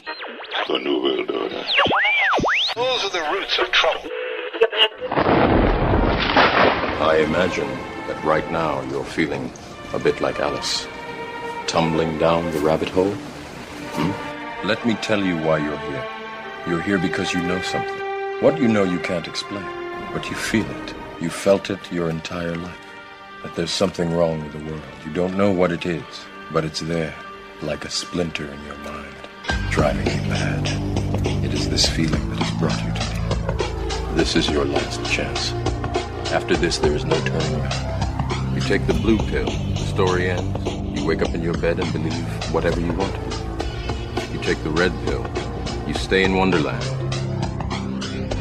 The New World Order. Those are the roots of trouble. I imagine that right now you're feeling a bit like Alice, tumbling down the rabbit hole. Let me tell you why you're here. You're here because you know something. What you know you can't explain, but you feel it. You felt it your entire life. That there's something wrong with the world. You don't know what it is, but it's there, like a splinter in your mind, driving you mad. It is this feeling that has brought you to me. This is your last chance. After this, there is no turning back. You take the blue pill, the story ends. You wake up in your bed and believe whatever you want to believe. You take the red pill, you stay in Wonderland,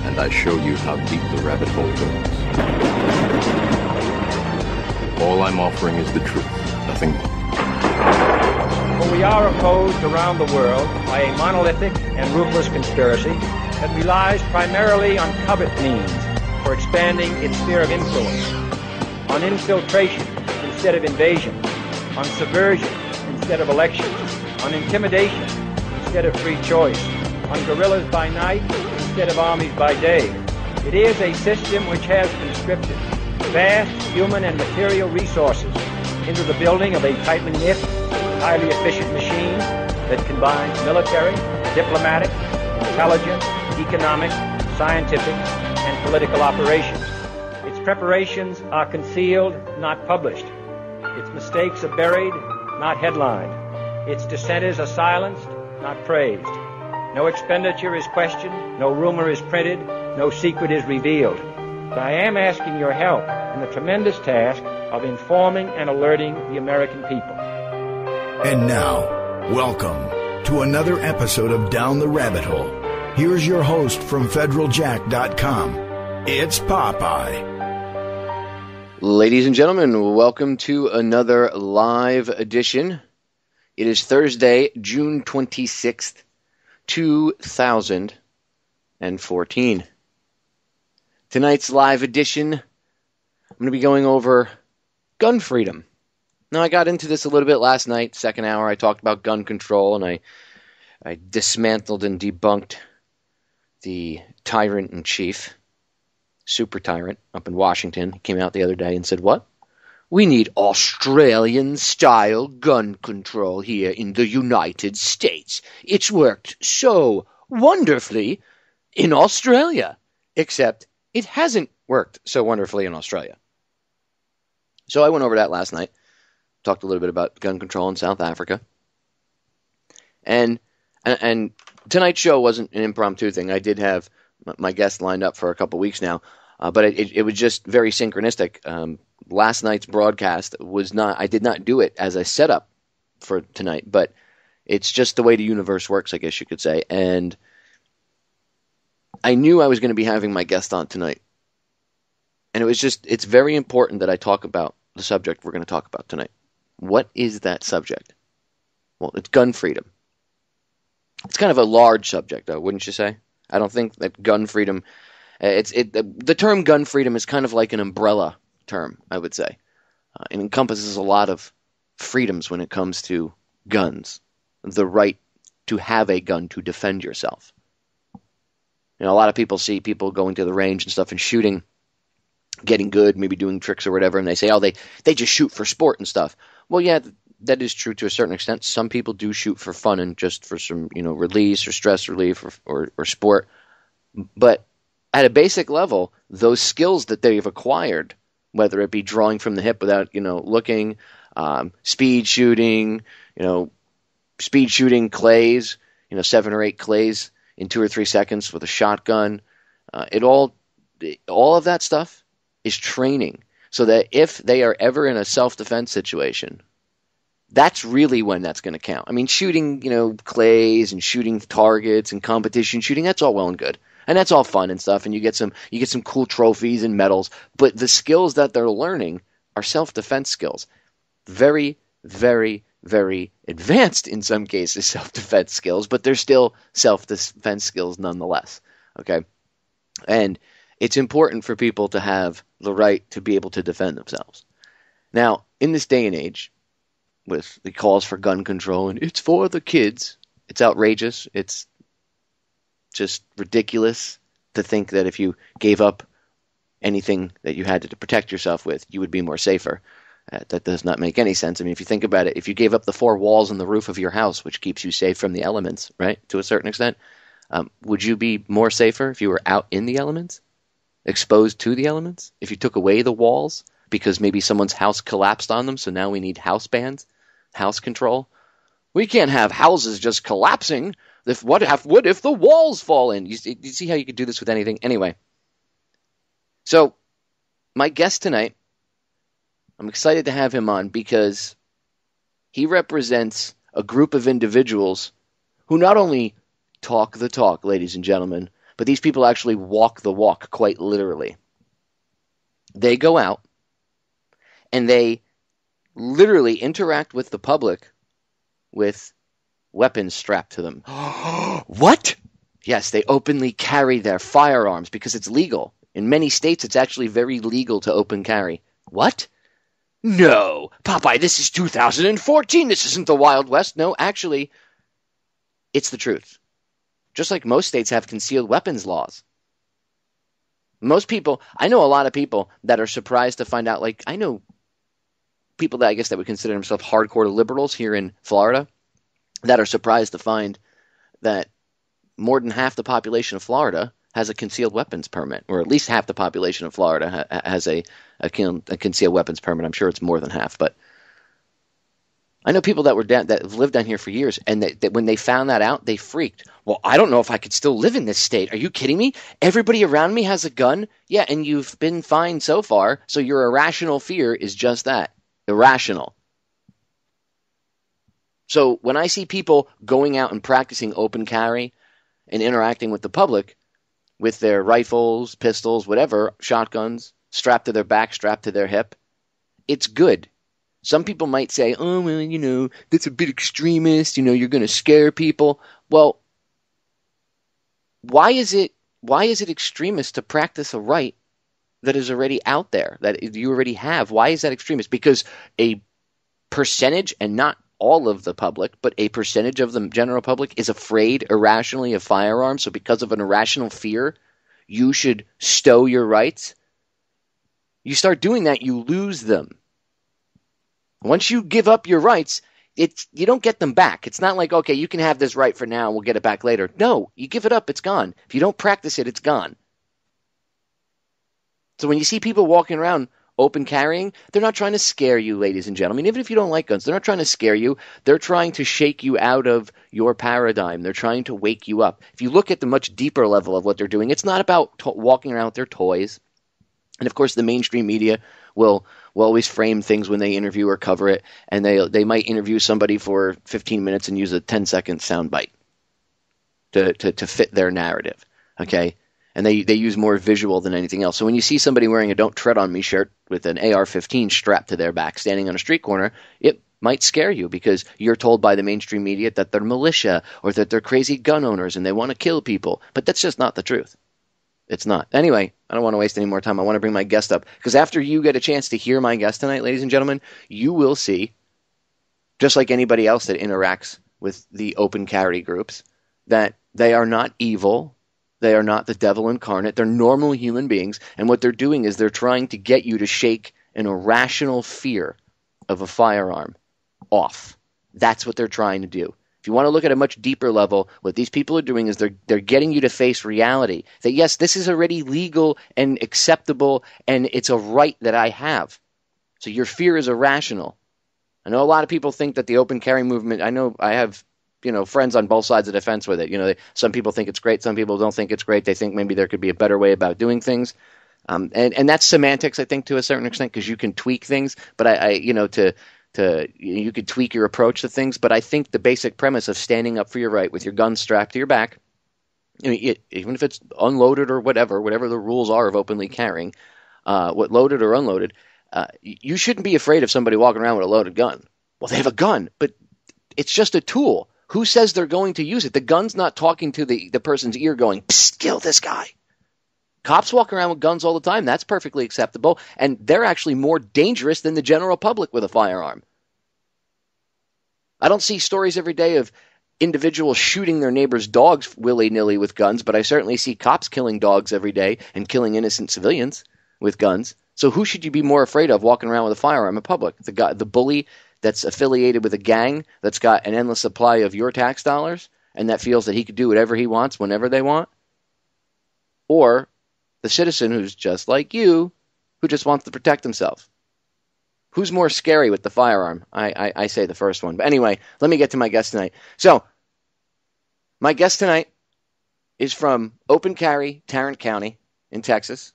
and I show you how deep the rabbit hole goes. All I'm offering is the truth, nothing more. For we are opposed around the world by a monolithic and ruthless conspiracy that relies primarily on covert means for expanding its sphere of influence, on infiltration instead of invasion, on subversion instead of elections, on intimidation instead of free choice, on guerrillas by night instead of armies by day. It is a system which has conscripted vast human and material resources into the building of a tightly knit, highly efficient machine that combines military, diplomatic, intelligence, economic, scientific, and political operations. Its preparations are concealed, not published. Its mistakes are buried, not headlined. Its dissenters are silenced, not praised. No expenditure is questioned, no rumor is printed, no secret is revealed. But I am asking your help in the tremendous task of informing and alerting the American people. And now, welcome to another episode of Down the Rabbit Hole. Here's your host from federaljack.com. It's Popeye. Ladies and gentlemen, welcome to another live edition. It is Thursday, June 26th, 2014. Tonight's live edition, I'm going to be going over gun freedom. Now, I got into this a little bit last night, second hour. I talked about gun control, and I dismantled and debunked the tyrant-in-chief, super tyrant, up in Washington. He came out the other day and said, what? We need Australian-style gun control here in the United States. It's worked so wonderfully in Australia, except it hasn't worked so wonderfully in Australia. So I went over that last night, talked a little bit about gun control in South Africa. And tonight's show wasn't an impromptu thing. I did have my guest lined up for a couple weeks now, but it was just very synchronistic. Last night's broadcast was not, I did not do it as a setup for tonight, but it's just the way the universe works, I guess you could say. And I knew I was going to be having my guest on tonight. And it's very important that I talk about the subject we're going to talk about tonight. What is that subject? Well, it's gun freedom. It's kind of a large subject, though, wouldn't you say? I don't think that gun freedom, the term gun freedom is kind of like an umbrella term, I would say. It encompasses a lot of freedoms when it comes to guns. The right to have a gun to defend yourself. You know, a lot of people see people going to the range and stuff and shooting, getting good, maybe doing tricks or whatever, and they say, oh, they just shoot for sport and stuff. Well, yeah, that is true to a certain extent. Some people do shoot for fun and just for some, release or stress relief or sport. But at a basic level, those skills that they've acquired, whether it be drawing from the hip without, looking, speed shooting clays, 7 or 8 clays in 2 or 3 seconds with a shotgun, all of that stuff is training. So that if they are ever in a self-defense situation, that's really when that's going to count. I mean, shooting, clays and shooting targets and competition shooting, that's all well and good. And that's all fun and stuff, and you get some cool trophies and medals. But the skills that they're learning are self-defense skills. Very, very, very advanced in some cases self-defense skills, but they're still self-defense skills nonetheless. Okay? And it's important for people to have the right to be able to defend themselves. Now, in this day and age, with the calls for gun control and it's for the kids, It's outrageous. It's just ridiculous to think that if you gave up anything that you had to protect yourself with, you would be more safer. That does not make any sense. I mean, if you think about it, if you gave up the 4 walls and the roof of your house, which keeps you safe from the elements, right, to a certain extent, would you be more safer if you were out in the elements, exposed to the elements? If you took away the walls because maybe someone's house collapsed on them, so now we need house bans, house control? We can't have houses just collapsing. What if the walls fall in? You see how you could do this with anything? Anyway, so my guest tonight, I'm excited to have him on because he represents a group of individuals who not only talk the talk, ladies and gentlemen, but these people actually walk the walk, quite literally. They go out and they literally interact with the public with weapons strapped to them. What? Yes, they openly carry their firearms because it's legal. In many states, it's actually very legal to open carry. What? No, Popeye, this is 2014. This isn't the Wild West. No, actually, it's the truth. Just like most states have concealed weapons laws. Most people, I know a lot of people that are surprised to find out, like, I know people that I guess that would consider themselves hardcore liberals here in Florida that are surprised to find that more than half the population of Florida has a concealed weapons permit, or at least half the population of Florida has a concealed weapons permit. I'm sure it's more than half, but I know people that have lived down here for years, and that when they found that out, they freaked. Well, I don't know if I could still live in this state. Are you kidding me? Everybody around me has a gun? Yeah, and you've been fine so far, so your irrational fear is just that, irrational. So when I see people going out and practicing open carry and interacting with the public with their rifles, pistols, whatever, shotguns, strapped to their back, strapped to their hip, it's good. Some people might say, oh, well, that's a bit extremist, you're going to scare people. Well, why is it extremist to practice a right that is already out there, that you already have? Why is that extremist? Because a percentage, and not all of the public, but a percentage of the general public is afraid irrationally of firearms. So because of an irrational fear, you should stow your rights. You start doing that, you lose them. Once you give up your rights, you don't get them back. It's not like, okay, you can have this right for now, we'll get it back later. No, you give it up, it's gone. If you don't practice it, it's gone. So when you see people walking around open carrying, they're not trying to scare you, ladies and gentlemen. Even if you don't like guns, they're not trying to scare you. They're trying to shake you out of your paradigm. They're trying to wake you up. If you look at the much deeper level of what they're doing, it's not about walking around with their toys. And of course, the mainstream media will always frame things when they interview or cover it, and they might interview somebody for 15 minutes and use a 10-second soundbite to fit their narrative, okay? And they use more visual than anything else. So when you see somebody wearing a Don't Tread on Me shirt with an AR-15 strapped to their back standing on a street corner, it might scare you because you're told by the mainstream media that they're militia or that they're crazy gun owners and they want to kill people. But that's just not the truth. It's not. Anyway, I don't want to waste any more time. I want to bring my guest up because after you get a chance to hear my guest tonight, ladies and gentlemen, you will see, just like anybody else that interacts with the open carry groups, that they are not evil. They are not the devil incarnate. They're normal human beings. And what they're doing is they're trying to get you to shake an irrational fear of a firearm off. That's what they're trying to do. If you want to look at a much deeper level, what these people are doing is they're getting you to face reality. That yes, this is already legal and acceptable, and it's a right that I have. So your fear is irrational. I know a lot of people think that the open carry movement, I know I have friends on both sides of the fence with it. Some people think it's great. Some people don't think it's great. They think maybe there could be a better way about doing things. And that's semantics, I think, to a certain extent, because you can tweak things. But you could tweak your approach to things. But I think the basic premise of standing up for your right with your gun strapped to your back, even if it's unloaded or whatever the rules are of openly carrying, what loaded or unloaded, you shouldn't be afraid of somebody walking around with a loaded gun. Well, they have a gun, but it's just a tool. Who says they're going to use it? The gun's not talking to the person's ear going, psst, kill this guy. Cops walk around with guns all the time. That's perfectly acceptable. And they're actually more dangerous than the general public with a firearm. I don't see stories every day of individuals shooting their neighbors' dogs willy-nilly with guns, but I certainly see cops killing dogs every day and killing innocent civilians with guns. So who should you be more afraid of walking around with a firearm in public? The bully that's affiliated with a gang that's got an endless supply of your tax dollars and that feels that he could do whatever he wants whenever they want? Or the citizen who's just like you, who just wants to protect himself? Who's more scary with the firearm? I say the first one. But anyway, let me get to my guest tonight. So, my guest tonight is from Open Carry Tarrant County in Texas.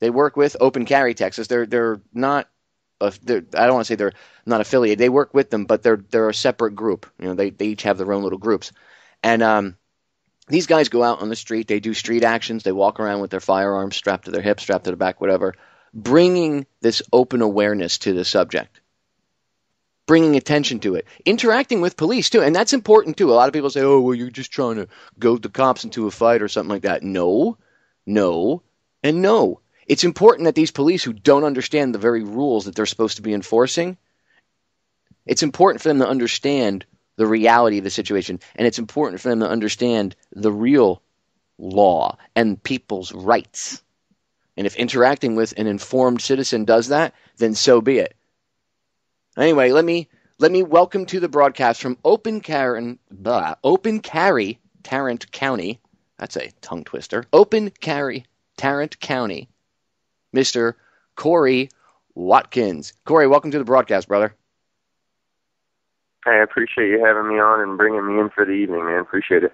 They work with Open Carry Texas. They're not. I don't want to say they're not affiliated. They work with them, but they're a separate group. You know, they each have their own little groups, and these guys go out on the street. They do street actions. They walk around with their firearms strapped to their hips, strapped to their back, whatever, bringing this open awareness to the subject, bringing attention to it, interacting with police too, and that's important too. A lot of people say, "Oh, well, you're just trying to goad the cops into a fight or something like that." No, and no. It's important that these police who don't understand the very rules that they're supposed to be enforcing, it's important for them to understand the reality of the situation, and it's important for them to understand the real law and people's rights. And if interacting with an informed citizen does that, then so be it. Anyway, let me welcome to the broadcast from Open Carry Tarrant County. That's a tongue twister. Open Carry Tarrant County, Mr. Kory Watkins. Kory, welcome to the broadcast, brother. I appreciate you having me on and bringing me in for the evening, man. Appreciate it.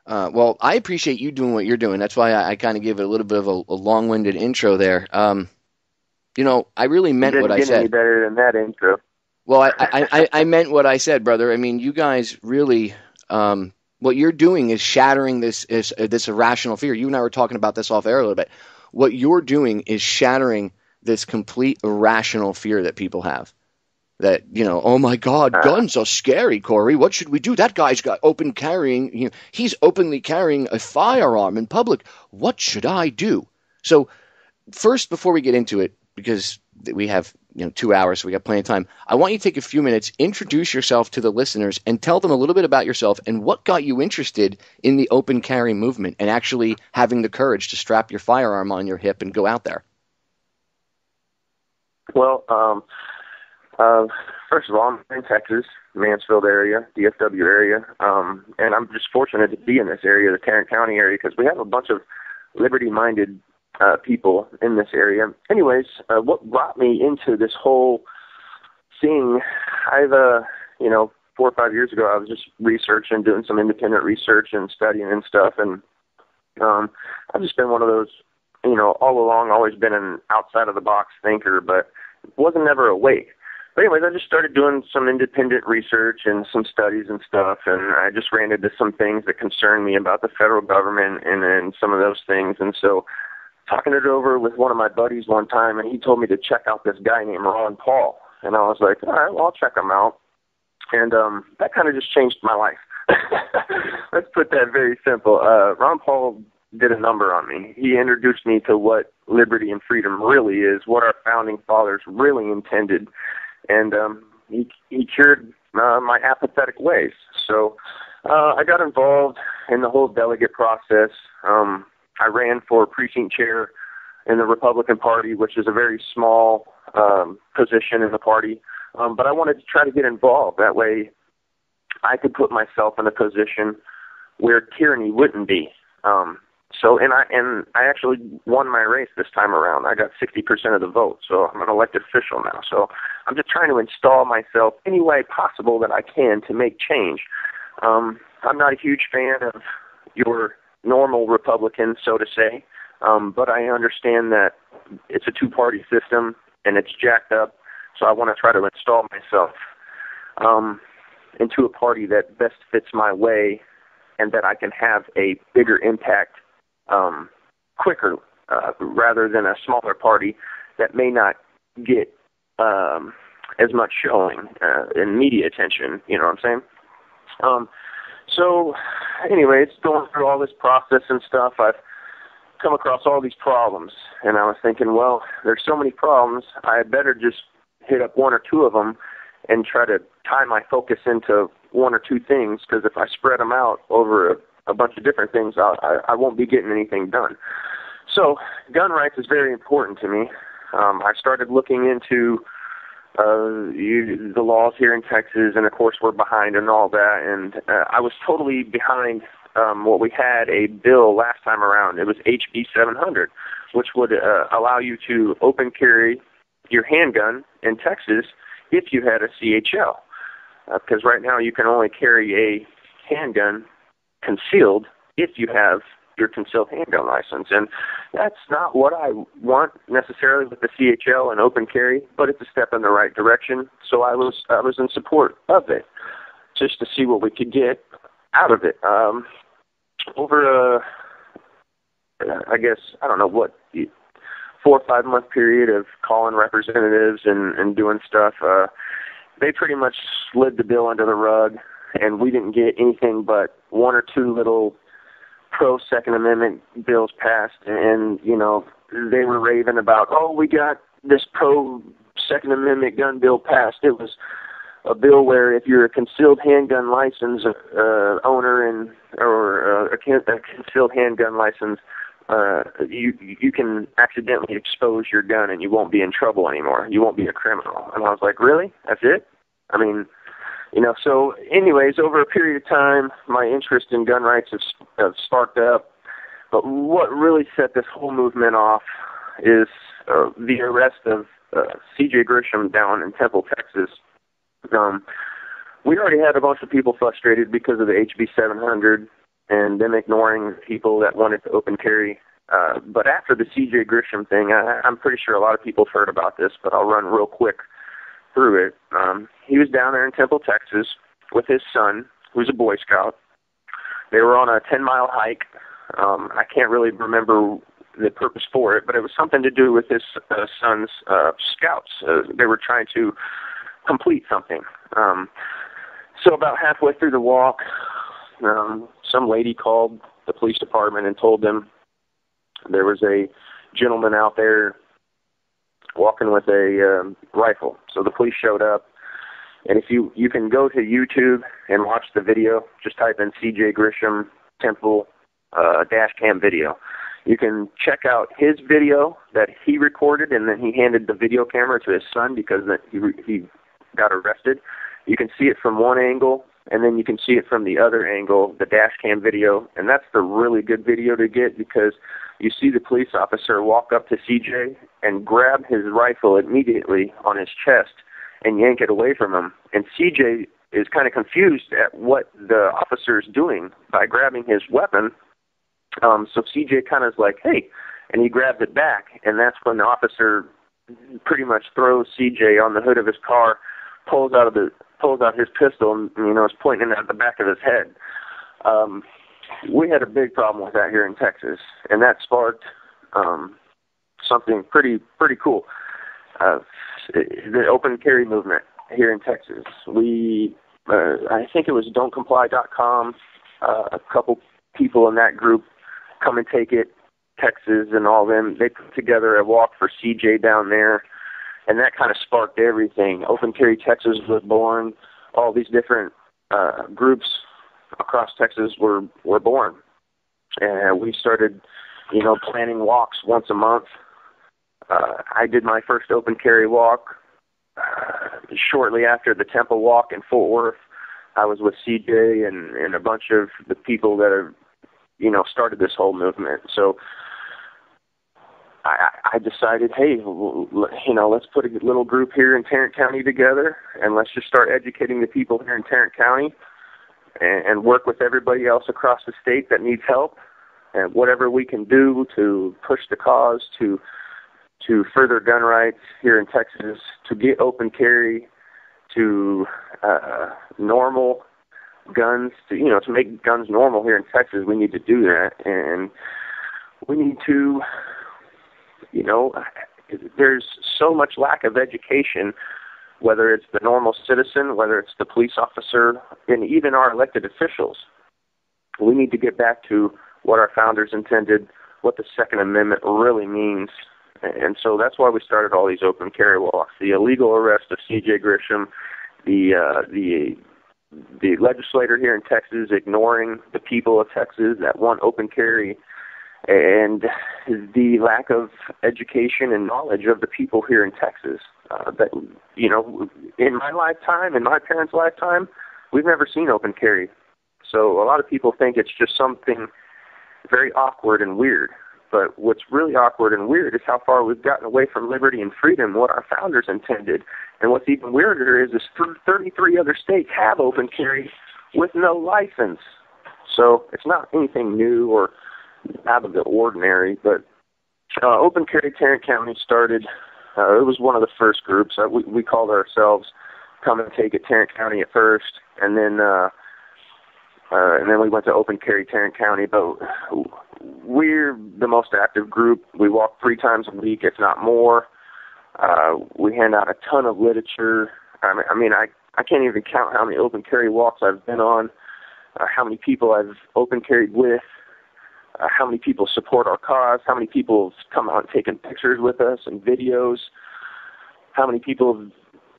Well, I appreciate you doing what you're doing. That's why I kind of give it a little bit of a long-winded intro there. You know, I really meant what I said. You didn't get any better than that intro. Well, I meant what I said, brother. I mean, you guys really, what you're doing is shattering this irrational fear. You and I were talking about this off air a little bit. What you're doing is shattering this complete irrational fear that people have. That, you know, oh my God, guns are scary, Kory. What should we do? That guy's got open carrying, you know, he's openly carrying a firearm in public. What should I do? So first, before we get into it, because we have 2 hours, so we got plenty of time, I want you to take a few minutes, introduce yourself to the listeners, and tell them a little bit about yourself and what got you interested in the open carry movement and actually having the courage to strap your firearm on your hip and go out there. Well, first of all, I'm in Texas, Mansfield area, DFW area, and I'm just fortunate to be in this area, the Tarrant County area, because we have a bunch of liberty-minded people in this area. Anyways, what brought me into this whole thing, I've, 4 or 5 years ago, I was just researching, doing some independent research and studying and stuff, and I've just been one of those, all along, always been an outside-of-the-box thinker, but wasn't ever awake. But anyways, I just started doing some independent research and some studies and stuff, and I just ran into some things that concerned me about the federal government and some of those things, and so talking it over with one of my buddies one time, and he told me to check out this guy named Ron Paul. And I was like, all right, well, I'll check him out. And that kind of just changed my life. Let's put that very simple. Ron Paul did a number on me. He introduced me to what liberty and freedom really is, what our founding fathers really intended. And he cured my apathetic ways. So I got involved in the whole delegate process. I ran for precinct chair in the Republican Party, which is a very small position in the party. But I wanted to try to get involved. That way I could put myself in a position where tyranny wouldn't be. I actually won my race this time around. I got 60% of the vote, so I'm an elected official now. So I'm just trying to install myself any way possible that I can to make change. I'm not a huge fan of your normal Republican, so to say, but I understand that it's a two-party system and it's jacked up, so I want to try to install myself into a party that best fits my way and that I can have a bigger impact quicker rather than a smaller party that may not get as much showing and media attention, you know what I'm saying? So, anyways, going through all this process and stuff, I've come across all these problems, and I was thinking, well, there's so many problems, I better just hit up one or two of them and try to tie my focus into one or two things, because if I spread them out over a bunch of different things, I won't be getting anything done. So gun rights is very important to me. I started looking into the laws here in Texas, and of course we're behind and all that, and I was totally behind what we had a bill last time around. It was HB 700, which would allow you to open carry your handgun in Texas if you had a CHL, because right now you can only carry a handgun concealed if you have your concealed handgun license, and that's not what I want necessarily with the CHL and open carry, but it's a step in the right direction. So I was in support of it, just to see what we could get out of it. Over I guess, I don't know what, 4 or 5 month period of calling representatives and doing stuff, they pretty much slid the bill under the rug, and we didn't get anything but 1 or 2 little pro-Second Amendment bills passed, and, you know, they were raving about, oh, we got this pro-Second Amendment gun bill passed. It was a bill where if you're a concealed handgun license owner or a concealed handgun license, you can accidentally expose your gun and you won't be in trouble anymore. You won't be a criminal. And I was like, really? That's it? I mean, you know, so anyways, over a period of time, my interest in gun rights have sparked up. But what really set this whole movement off is the arrest of C.J. Grisham down in Temple, Texas. We already had a bunch of people frustrated because of the HB 700 and them ignoring people that wanted to open carry. But after the C.J. Grisham thing, I'm pretty sure a lot of people have heard about this, but I'll run real quick through it. He was down there in Temple, Texas with his son, who's a Boy Scout. They were on a 10-mile hike. I can't really remember the purpose for it, but it was something to do with his son's scouts. They were trying to complete something. So about halfway through the walk, some lady called the police department and told them there was a gentleman out there walking with a rifle. So the police showed up, and if you can go to YouTube and watch the video, just type in C.J. Grisham Temple dash cam video. You can check out his video that he recorded, and then he handed the video camera to his son because he got arrested. You can see it from one angle, and then you can see it from the other angle, the dash cam video, and that's the really good video to get because you see the police officer walk up to CJ and grab his rifle immediately on his chest and yank it away from him. And CJ is kind of confused at what the officer is doing by grabbing his weapon. So CJ kind of is like, hey, and he grabs it back, and that's when the officer pretty much throws CJ on the hood of his car, pulls out his pistol, and, you know, is pointing at the back of his head. We had a big problem with that here in Texas, and that sparked something pretty cool. The open carry movement here in Texas. I think it was don'tcomply.com, a couple people in that group, Come and Take It, Texas, and all them, they put together a walk for CJ down there, and that kind of sparked everything. Open Carry Texas was born. All these different groups across Texas were born. And we started, you know, planning walks once a month. I did my first open carry walk shortly after the Temple Walk in Fort Worth. I was with CJ and a bunch of the people that have, you know, started this whole movement. So I decided, hey, you know, let's put a little group here in Tarrant County together, and let's just start educating the people here in Tarrant County and work with everybody else across the state that needs help, and whatever we can do to push the cause to further gun rights here in Texas, to get open carry, to normal guns, to make guns normal here in Texas. We need to do that, and we need to, you know, there's so much lack of education, whether it's the normal citizen, whether it's the police officer, and even our elected officials. We need to get back to what our founders intended, what the Second Amendment really means. And so that's why we started all these open carry walks. The illegal arrest of C.J. Grisham, the the legislator here in Texas ignoring the people of Texas that want open carry, and the lack of education and knowledge of the people here in Texas. That, you know, in my lifetime, in my parents' lifetime, we've never seen open carry. So a lot of people think it's just something very awkward and weird. But what's really awkward and weird is how far we've gotten away from liberty and freedom, what our founders intended. And what's even weirder is 33 other states have open carry with no license. So it's not anything new or out of the ordinary. But Open Carry Tarrant County started, it was one of the first groups. We called ourselves Come and Take It Tarrant County at first, and then we went to Open Carry Tarrant County. But we're the most active group. We walk 3 times a week, if not more. We hand out a ton of literature. I mean, I can't even count how many open carry walks I've been on, how many people I've open carried with, how many people support our cause, how many people have come out and taken pictures with us and videos, how many people have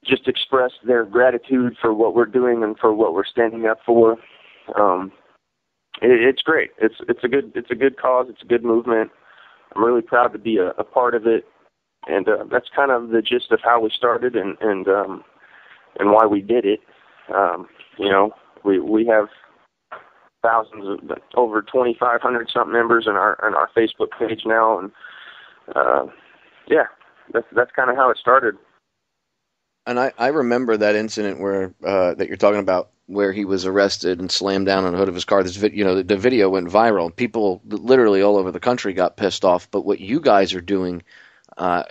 just expressed their gratitude for what we're doing and for what we're standing up for. It's great. It's a good cause. It's a good movement. I'm really proud to be a part of it, and that's kind of the gist of how we started and why we did it. You know, we have thousands of over 2,500 something members in our Facebook page now, and yeah, that's kind of how it started. And I remember that incident where that you're talking about, where he was arrested and slammed down on the hood of his car. This the video went viral. People literally all over the country got pissed off. But what you guys are doing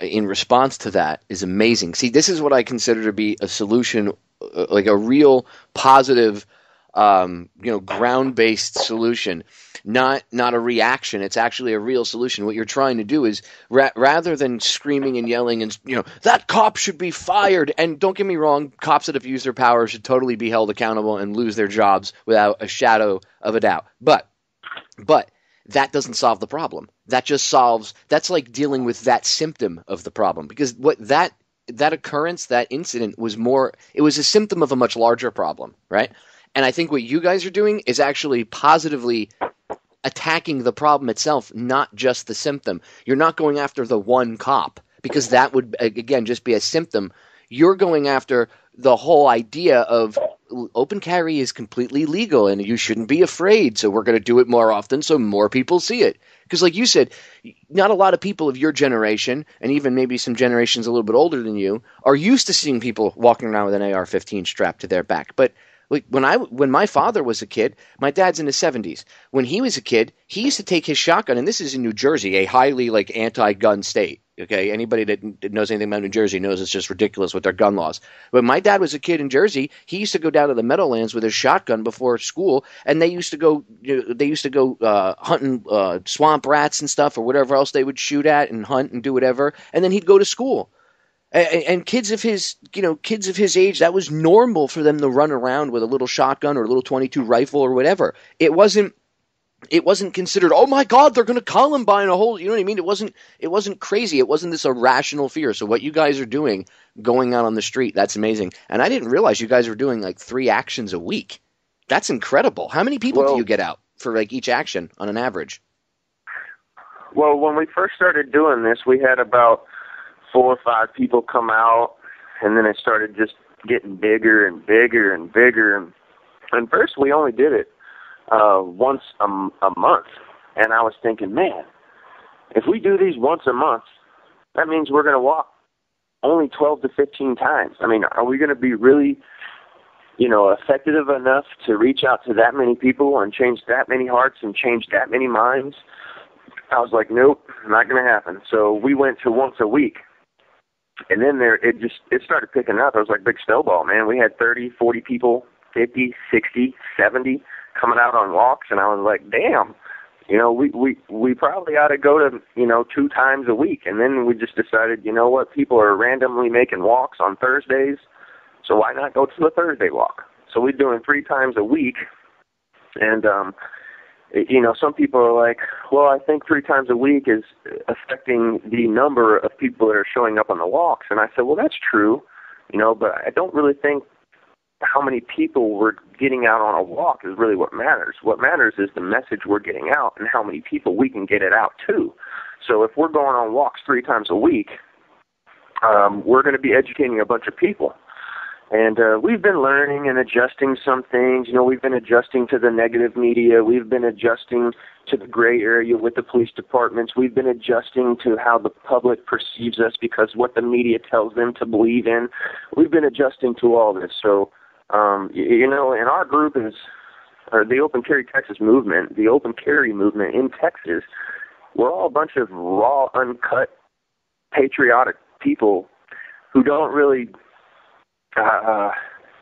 in response to that is amazing. See, this is what I consider to be a solution, like a real positive, ground-based solution. Not a reaction. It's actually a real solution. What you're trying to do is rather than screaming and yelling and, that cop should be fired. And don't get me wrong, cops that have used their power should totally be held accountable and lose their jobs without a shadow of a doubt. But that doesn't solve the problem. That's like dealing with that symptom of the problem, because what that occurrence, that incident it was a symptom of a much larger problem, right? And I think what you guys are doing is actually positively attacking the problem itself, not just the symptom. You're not going after the one cop, because that would, again, just be a symptom. You're going after the whole idea of open carry is completely legal and you shouldn't be afraid, so we're going to do it more often so more people see it. Because like you said, not a lot of people of your generation, and even maybe some generations a little bit older than you, are used to seeing people walking around with an AR-15 strapped to their back. But when my father was a kid, my dad's in his 70s. When he was a kid, he used to take his shotgun, and this is in New Jersey, a highly anti-gun state. Okay, anybody that knows anything about New Jersey knows it's just ridiculous with their gun laws. When my dad was a kid in Jersey, he used to go down to the Meadowlands with his shotgun before school, and they used to go hunting swamp rats and stuff, or whatever else they would shoot at and hunt and do whatever, and then he'd go to school. And kids of his age, that was normal for them to run around with a little shotgun or a little .22 rifle or whatever. It wasn't considered, oh my God, they're going to Columbine a whole, you know what I mean? It wasn't crazy. It wasn't this irrational fear. So what you guys are doing, going out on the street, that's amazing. And I didn't realize you guys were doing 3 actions a week. That's incredible. How many people do you get out for each action on an average? Well, when we first started doing this, we had about 4 or 5 people come out, and then it started just getting bigger and bigger and bigger. And first we only did it once a month, and I was thinking, man, if we do these once a month, that means we're going to walk only 12 to 15 times. I mean, are we going to be really, effective enough to reach out to that many people and change that many hearts and change that many minds? I was like, nope, not going to happen. So we went to once a week. And then it started picking up. It was like big snowball, man. We had 30, 40 people, 50, 60, 70 coming out on walks, and I was like, damn, we probably ought to go to, 2 times a week. And then we just decided, you know what, people are randomly making walks on Thursdays, so why not go to a Thursday walk? So we're doing 3 times a week, and some people are like, well, I think 3 times a week is affecting the number of people that are showing up on the walks. And I said, well, that's true, but I don't really think how many people we're getting out on a walk is really what matters. What matters is the message we're getting out and how many people we can get it out to. So if we're going on walks 3 times a week, we're going to be educating a bunch of people. And we've been learning and adjusting some things. You know, we've been adjusting to the negative media. We've been adjusting to the gray area with the police departments. We've been adjusting to how the public perceives us because what the media tells them to believe in. We've been adjusting to all this. So, you know, in our group is the Open Carry Texas movement, the Open Carry movement in Texas. We're all a bunch of raw, uncut, patriotic people who don't really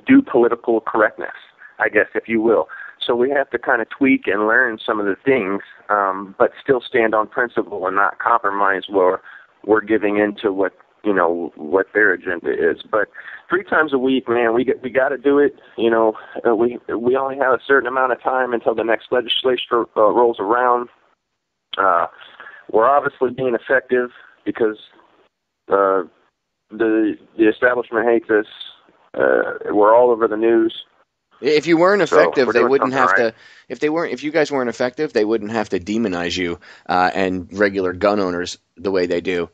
do political correctness, I guess, if you will. So we have to kind of tweak and learn some of the things, but still stand on principle and not compromise where we're giving into what, you know, what their agenda is. But 3 times a week, man, we got to do it. You know, we only have a certain amount of time until the next legislature rolls around. We're obviously being effective because the establishment hates us. We're all over the news. If you weren't effective, so they wouldn't have right. to. If you guys weren't effective, they wouldn't have to demonize you and regular gun owners the way they do,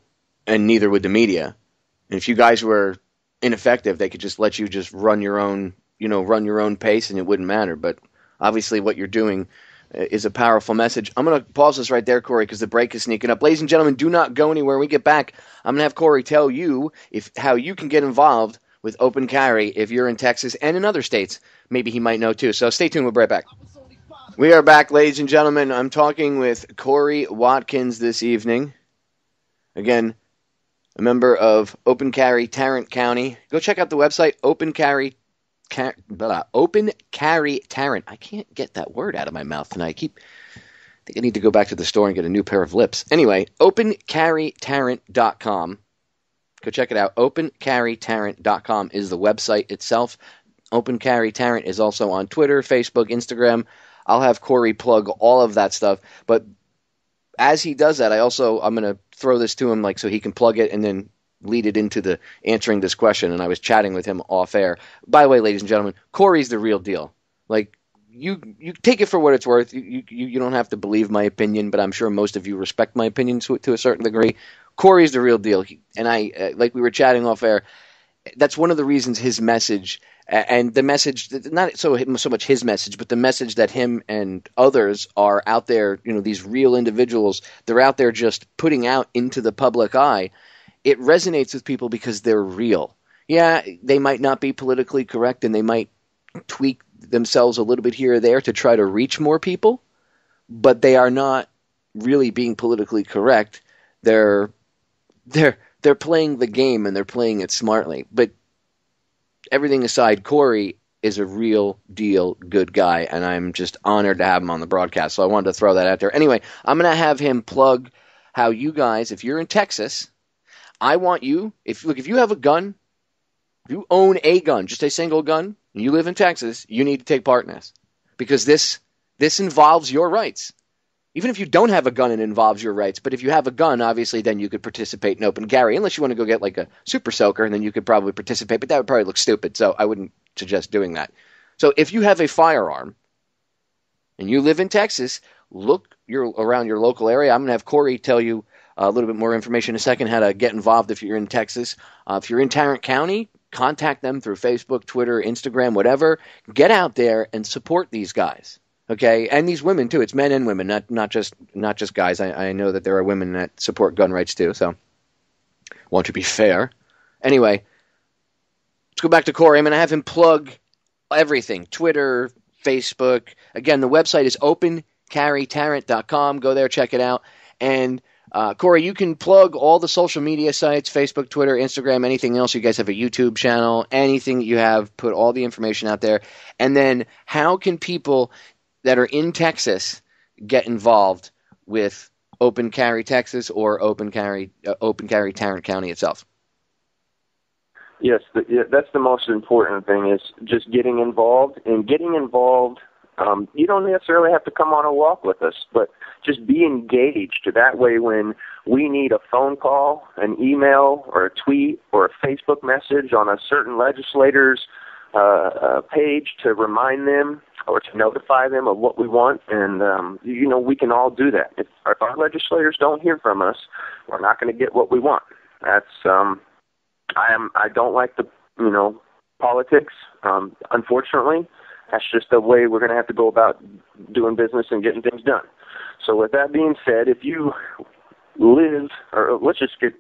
and neither would the media. And if you guys were ineffective, they could just let you just run your own pace, and it wouldn't matter. But obviously, what you're doing is a powerful message. I'm going to pause this right there, Kory, because the break is sneaking up. Ladies and gentlemen, do not go anywhere. When we get back, I'm going to have Kory tell you how you can get involved with Open Carry if you're in Texas and in other states. Maybe he might know too. So stay tuned. We'll be right back. We are back, ladies and gentlemen. I'm talking with Kory Watkins this evening. Again, a member of Open Carry Tarrant County. Go check out the website, Open Carry Tarrant. I can't get that word out of my mouth tonight. I think I need to go back to the store and get a new pair of lips. Anyway, opencarrytarrant.com. Go check it out. Opencarrytarrant.com is the website itself. Open Carry Tarrant is also on Twitter, Facebook, Instagram. I'll have Kory plug all of that stuff. But as he does that, I'm going to throw this to him so he can plug it and then lead it into the answering this question. And I was chatting with him off air. By the way, ladies and gentlemen, Kory's the real deal. You take it for what it's worth. You don't have to believe my opinion, but I'm sure most of you respect my opinion to a certain degree. Kory's the real deal. And I, like we were chatting off air, that's one of the reasons his message, and the message, not so much his message, but the message that him and others are out there, these real individuals, they're out there just putting out into the public eye. It resonates with people because they're real. Yeah, they might not be politically correct and they might tweak themselves a little bit here or there to try to reach more people, but they are not really being politically correct. They're playing the game and they're playing it smartly. But everything aside, Kory is a real deal good guy, and I'm just honored to have him on the broadcast. So I wanted to throw that out there. Anyway, I'm going to have him plug how you guys, if you're in Texas, I want you, if you have a gun, if you own a gun, just a single gun, and you live in Texas, you need to take part in this. Because this involves your rights. Even if you don't have a gun, it involves your rights. But if you have a gun, obviously, then you could participate in Open Carry. Unless you want to go get a super soaker, and then you could probably participate. But that would probably look stupid, so I wouldn't suggest doing that. So if you have a firearm, and you live in Texas, look around your local area. I'm going to have Kory tell you a little bit more information in a second, how to get involved if you're in Texas. If you're in Tarrant County, contact them through Facebook, Twitter, Instagram, whatever. Get out there and support these guys. Okay, and these women too. It's men and women, not just guys. I know that there are women that support gun rights too. So, want to be fair. Anyway, let's go back to Kory. I'm going to have him plug everything: Twitter, Facebook. Again, the website is opencarrytarrant.com. Go there, check it out. And Kory, you can plug all the social media sites: Facebook, Twitter, Instagram, anything else. You guys have a YouTube channel, anything that you have. Put all the information out there. And then, how can people that are in Texas get involved with Open Carry Texas or Open Carry Tarrant County itself? Yes, that's the most important thing, is just getting involved. And getting involved, you don't necessarily have to come on a walk with us, but just be engaged. That way, when we need a phone call, an email, or a tweet, or a Facebook message on a certain legislator's page to remind them or to notify them of what we want, and we can all do that. If our legislators don't hear from us, we're not going to get what we want. That's I don't like the politics. Unfortunately, that's just the way we're going to have to go about doing business and getting things done. So with that being said, if you live, or let's get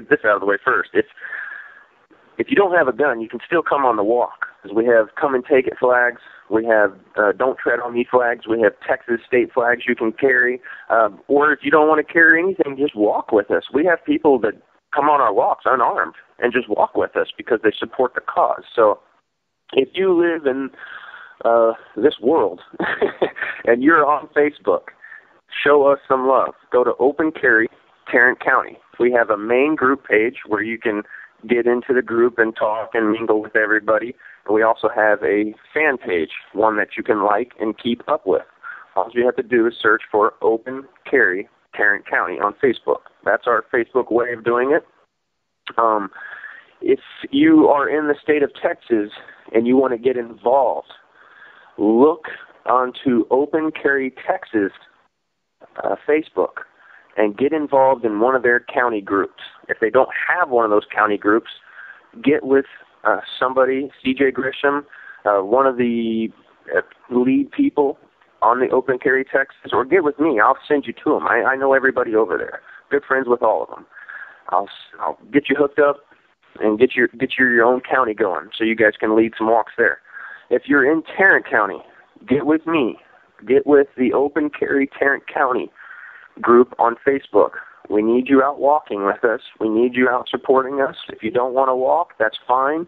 this out of the way first. If you don't have a gun, you can still come on the walk, because we have come and take it flags. We have don't tread on me flags. We have Texas state flags you can carry. Or if you don't want to carry anything, just walk with us. We have people that come on our walks unarmed and just walk with us because they support the cause. So if you live in this world and you're on Facebook, show us some love. Go to Open Carry Tarrant County. We have a main group page where you can get into the group and talk and mingle with everybody. And we also have a fan page, one that you can like and keep up with. All you have to do is search for Open Carry Tarrant County on Facebook. That's our Facebook way of doing it. If you are in the state of Texas and you want to get involved, look onto Open Carry Texas Facebook and get involved in one of their county groups. If they don't have one of those county groups, get with somebody, CJ Grisham, one of the lead people on the Open Carry Texas, or get with me. I'll send you to them. I know everybody over there. Good friends with all of them. I'll get you hooked up and get your own county going so you guys can lead some walks there. If you're in Tarrant County, get with me. Get with the Open Carry Tarrant County group on Facebook. We need you out walking with us. We need you out supporting us. If you don't want to walk, that's fine.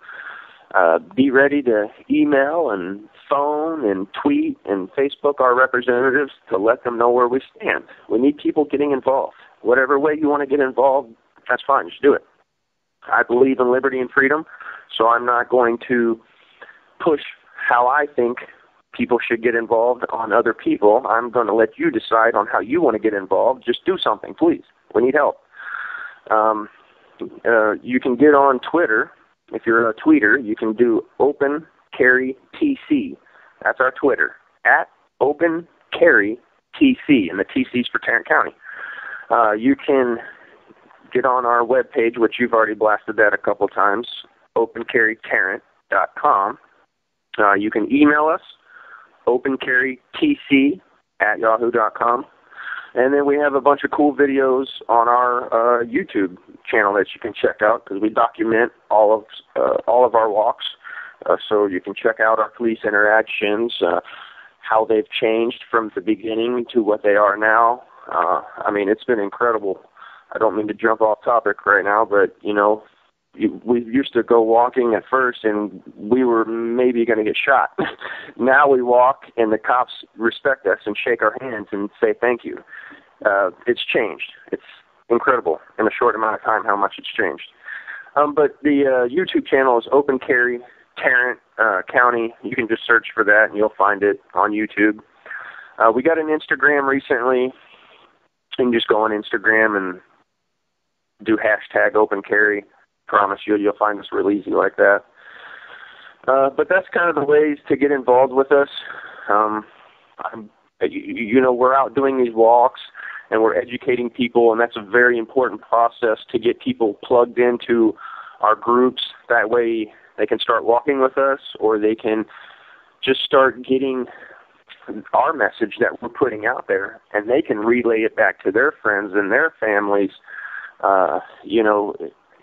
Be ready to email and phone and tweet and Facebook our representatives to let them know where we stand. We need people getting involved. Whatever way you want to get involved, that's fine. Just do it. I believe in liberty and freedom, so I'm not going to push how I think people should get involved on other people. I'm going to let you decide on how you want to get involved. Just do something, please. We need help. You can get on Twitter. If you're a tweeter, you can do Open Carry TC. That's our Twitter, at Open Carry TC, and the TC's for Tarrant County. You can get on our webpage, which you've already blasted that a couple times, opencarrytarrant.com. You can email us, opencarrytc@yahoo.com. And then we have a bunch of cool videos on our YouTube channel that you can check out, because we document all of our walks. So you can check out our police interactions, how they've changed from the beginning to what they are now. I mean, it's been incredible. I don't mean to jump off topic right now, but, we used to go walking at first and we were maybe going to get shot. Now we walk and the cops respect us and shake our hands and say thank you. It's changed. It's incredible in a short amount of time how much it's changed. But the YouTube channel is Open Carry Tarrant County. You can just search for that and you'll find it on YouTube. We got an Instagram recently. You can just go on Instagram and do hashtag Open Carry. Promise you'll find us real easy like that. But that's kind of the ways to get involved with us. We're out doing these walks and we're educating people, and that's a very important process to get people plugged into our groups. That way they can start walking with us, or they can just start getting our message that we're putting out there, and they can relay it back to their friends and their families.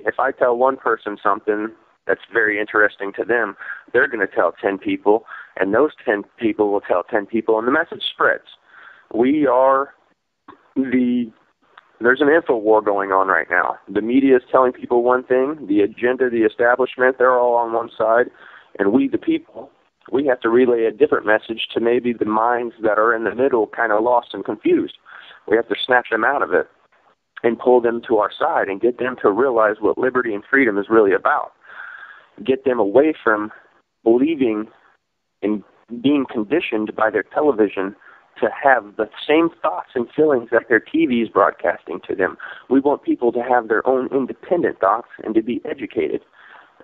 If I tell one person something that's very interesting to them, they're going to tell 10 people, and those 10 people will tell 10 people, and the message spreads. There's an info war going on right now. The media is telling people one thing, the agenda, the establishment, they're all on one side, and we, the people, we have to relay a different message to maybe the minds that are in the middle, kind of lost and confused. We have to snatch them out of it and pull them to our side and get them to realize what liberty and freedom is really about. Get them away from believing and being conditioned by their television to have the same thoughts and feelings that their TV is broadcasting to them. We want people to have their own independent thoughts and to be educated.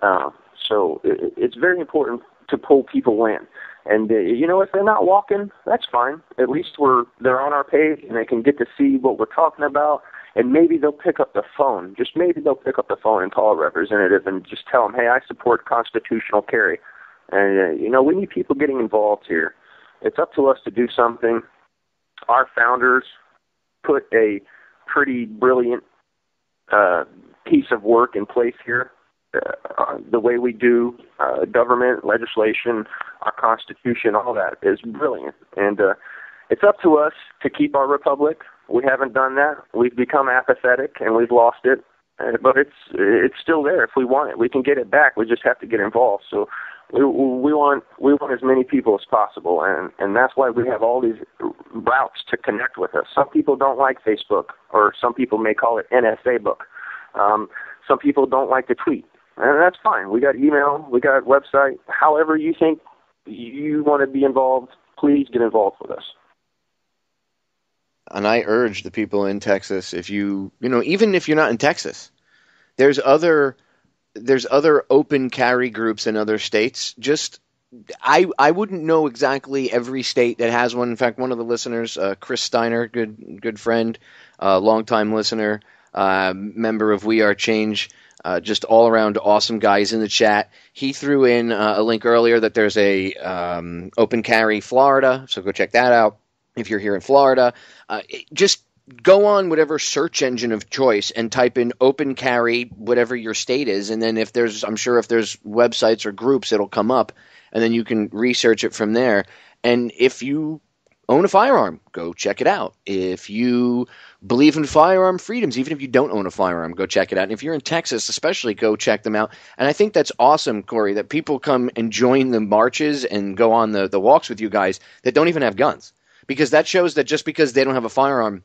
So it's very important to pull people in. And, if they're not walking, that's fine. At least they're on our page and they can get to see what we're talking about. And maybe they'll pick up the phone. Just maybe they'll pick up the phone and call a representative and just tell them, hey, I support constitutional carry. And, we need people getting involved here. It's up to us to do something. Our founders put a pretty brilliant piece of work in place here. The way we do government, legislation, our Constitution, all that is brilliant. And it's up to us to keep our republic. We haven't done that. We've become apathetic, and we've lost it. But it's still there. If we want it, we can get it back. We just have to get involved. So we want as many people as possible, and that's why we have all these routes to connect with us. Some people don't like Facebook, or some people may call it NSA book. Some people don't like to tweet. And that's fine. We got email, we got website. However you think you want to be involved, please get involved with us. And I urge the people in Texas, if even if you're not in Texas, there's other open carry groups in other states. Just I wouldn't know exactly every state that has one. In fact, one of the listeners, Chris Steiner, good friend, longtime listener, member of We Are Change, just all around awesome guys in the chat. He threw in a link earlier that there's a Open Carry Florida, so go check that out if you're here in Florida. Just go on whatever search engine of choice and type in Open Carry, whatever your state is, and then I'm sure if there's websites or groups, it'll come up, and then you can research it from there. And if you own a firearm, go check it out. If you believe in firearm freedoms, even if you don't own a firearm, go check it out. And if you're in Texas, especially, go check them out. And I think that's awesome, Kory, that people come and join the marches and go on the walks with you guys that don't even have guns. Because that shows that just because they don't have a firearm,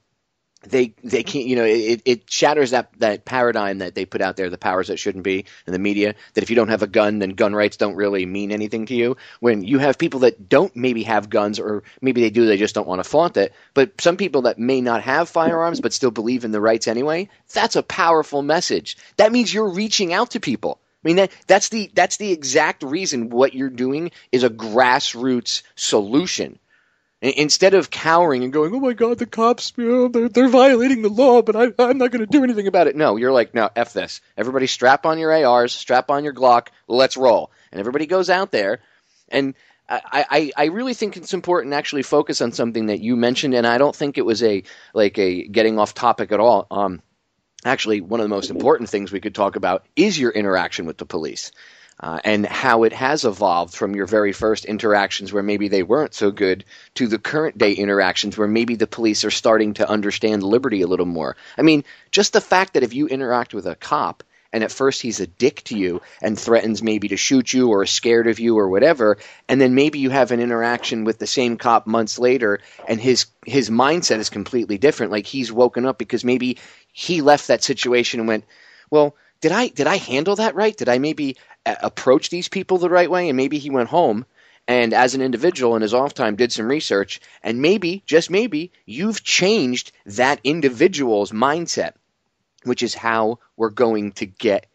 they can't, it shatters that paradigm that they put out there, the powers that shouldn't be in the media, that if you don't have a gun, then gun rights don't really mean anything to you. When you have people that don't maybe have guns, or maybe they do, they just don't want to flaunt it, but some people that may not have firearms but still believe in the rights anyway, that's a powerful message. That means you're reaching out to people. I mean, that's the exact reason what you're doing is a grassroots solution. Instead of cowering and going, oh my God, the cops, they're violating the law, but I'm not going to do anything about it. No, you're like, no, F this. Everybody strap on your ARs, strap on your Glock, let's roll. And everybody goes out there. And I really think it's important to actually focus on something that you mentioned, and I don't think it was a getting off topic at all. Actually, one of the most important things we could talk about is your interaction with the police. And how it has evolved from your very first interactions where maybe they weren't so good to the current day interactions where maybe the police are starting to understand liberty a little more. I mean, just the fact that if you interact with a cop and at first he's a dick to you and threatens maybe to shoot you or is scared of you or whatever, and then maybe you have an interaction with the same cop months later and his mindset is completely different. Like he's woken up because maybe he left that situation and went, well, did I handle that right? Did I maybe approach these people the right way? And maybe he went home and as an individual in his off time did some research, and maybe, just maybe, you've changed that individual's mindset, which is how we're going to get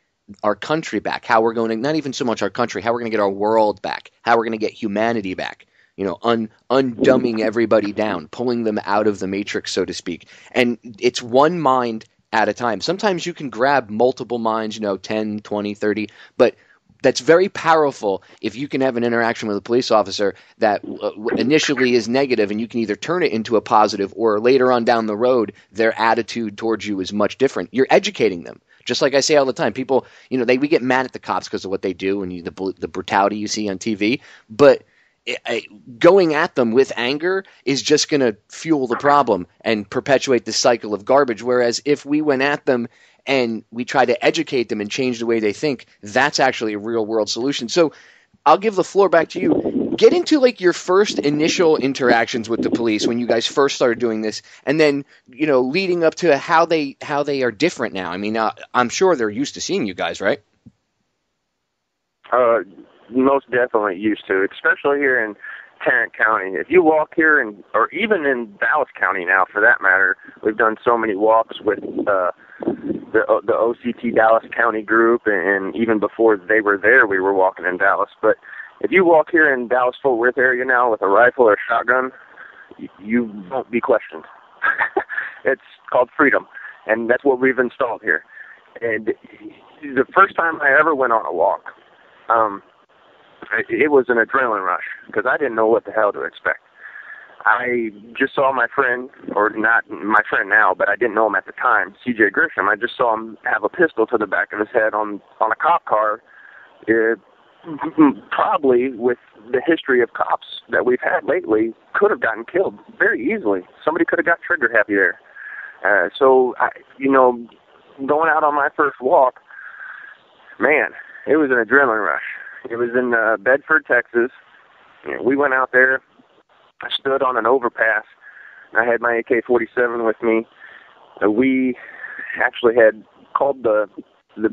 our country back, how we're going to, not even so much our country, how we're going to get our world back, how we're going to get humanity back, undumbing everybody down, pulling them out of the matrix, so to speak. And it's one mind at a time. Sometimes you can grab multiple minds, 10, 20, 30, but that's very powerful if you can have an interaction with a police officer that initially is negative and you can either turn it into a positive or later on down the road, their attitude towards you is much different. You're educating them. Just like I say all the time, people, we get mad at the cops because of what they do and the brutality you see on TV, but going at them with anger is just going to fuel the problem and perpetuate the cycle of garbage. Whereas if we went at them and we try to educate them and change the way they think, that's actually a real world solution. So I'll give the floor back to you. Get into your first initial interactions with the police when you guys first started doing this, and then leading up to how they are different now. I mean, I'm sure they're used to seeing you guys, right? Most definitely used to, especially here in Tarrant County. If you walk here, or even in Dallas County now, for that matter, we've done so many walks with the OCT Dallas County group, and even before they were there, we were walking in Dallas. But if you walk here in Dallas-Fort Worth area now with a rifle or a shotgun, you won't be questioned. It's called freedom, and that's what we've installed here. And the first time I ever went on a walk, it was an adrenaline rush because I didn't know what the hell to expect. I just saw my friend, or not my friend now, but I didn't know him at the time, C.J. Grisham. I just saw him have a pistol to the back of his head on a cop car, probably with the history of cops that we've had lately, could have gotten killed very easily. Somebody could have got trigger happy there. So, going out on my first walk, man, it was an adrenaline rush. It was in Bedford, Texas. We went out there. I stood on an overpass. I had my AK-47 with me. We actually had called the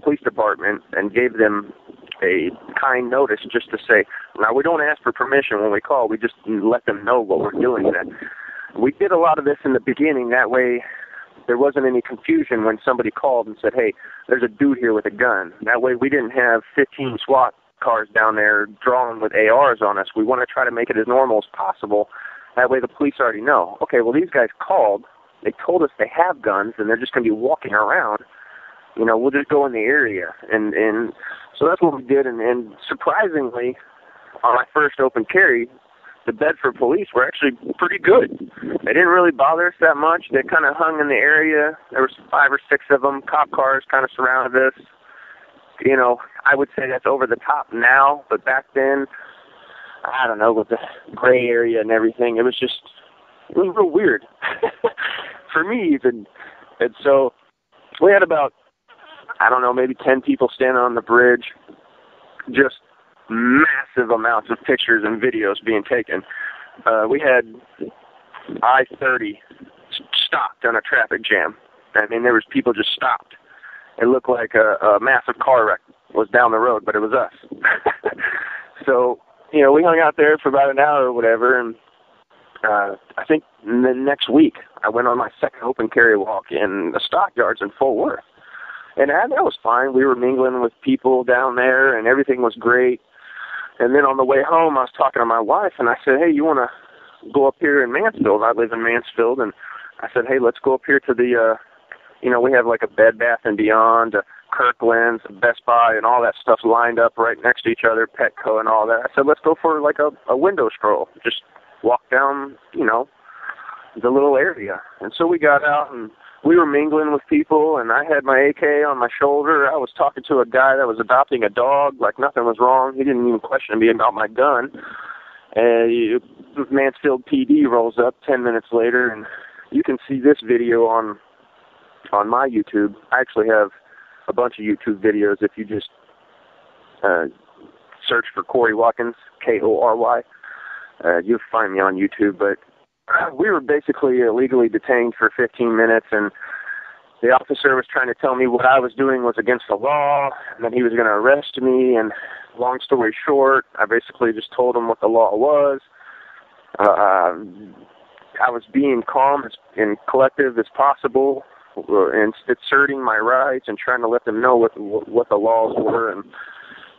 police department and gave them a kind notice just to say, now we don't ask for permission when we call, we just let them know what we're doing. And we did a lot of this in the beginning, that way there wasn't any confusion when somebody called and said, hey, there's a dude here with a gun. That way we didn't have 15 SWAT cars down there drawing with ARs on us. We want to try to make it as normal as possible. That way the police already know, okay, well, these guys called, they told us they have guns, and they're just going to be walking around. We'll just go in the area. And so that's what we did. And surprisingly, on my first open carry, the Bedford police were actually pretty good. They didn't really bother us that much. They kind of hung in the area. There was 5 or 6 of them. Cop cars kind of surrounded us. I would say that's over the top now, but back then, I don't know, with the gray area and everything, it was real weird for me even. And so we had about, I don't know, maybe 10 people standing on the bridge, just massive amounts of pictures and videos being taken. We had I-30 stopped on a traffic jam. I mean, there was people just stopped. It looked like a massive car wreck was down the road, but it was us. So, we hung out there for about an hour or whatever, and I think the next week I went on my second open carry walk in the stockyards in Fort Worth. And that was fine. We were mingling with people down there, and everything was great. And then on the way home, I was talking to my wife, and I said, hey, you want to go up here in Mansfield? I live in Mansfield, and I said, hey, let's go up here to the, we have like a Bed Bath & Beyond, a Kirkland's, a Best Buy, and all that stuff lined up right next to each other, Petco and all that. I said, let's go for like a window stroll. Just walk down, the little area. And so we got out, and we were mingling with people, and I had my AK on my shoulder. I was talking to a guy that was adopting a dog like nothing was wrong. He didn't even question me about my gun. And Mansfield PD rolls up 10 minutes later, and you can see this video on my YouTube. I actually have a bunch of YouTube videos. If you just search for Kory Watkins, Kory, you'll find me on YouTube. But we were basically illegally detained for 15 minutes, and the officer was trying to tell me what I was doing was against the law, and that he was going to arrest me. And long story short, I basically just told him what the law was. I was being calm and collective as possible, and asserting my rights and trying to let them know what the laws were. And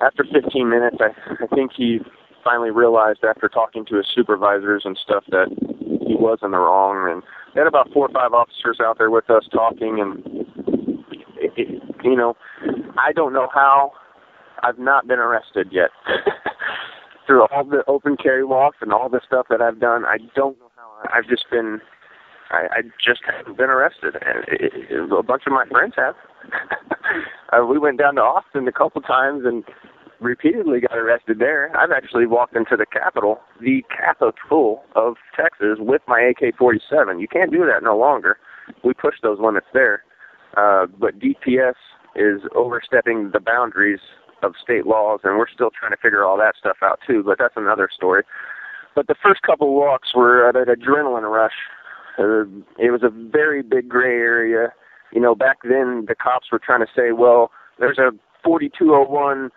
after 15 minutes, I think he finally realized, after talking to his supervisors and stuff, that he was in the wrong. And they had about 4 or 5 officers out there with us talking, and I don't know how I've not been arrested yet. Through all the open carry walks and all the stuff that I've done, I don't know how I've just been. I just haven't been arrested. And a bunch of my friends have. We went down to Austin a couple times and repeatedly got arrested there. I've actually walked into the Capitol, the capital of Texas, with my AK-47. You can't do that no longer. We pushed those limits there. But DPS is overstepping the boundaries of state laws, and we're still trying to figure all that stuff out too, but that's another story. But the first couple walks were at an adrenaline rush. It was a very big gray area. Back then the cops were trying to say, well, there's a 4201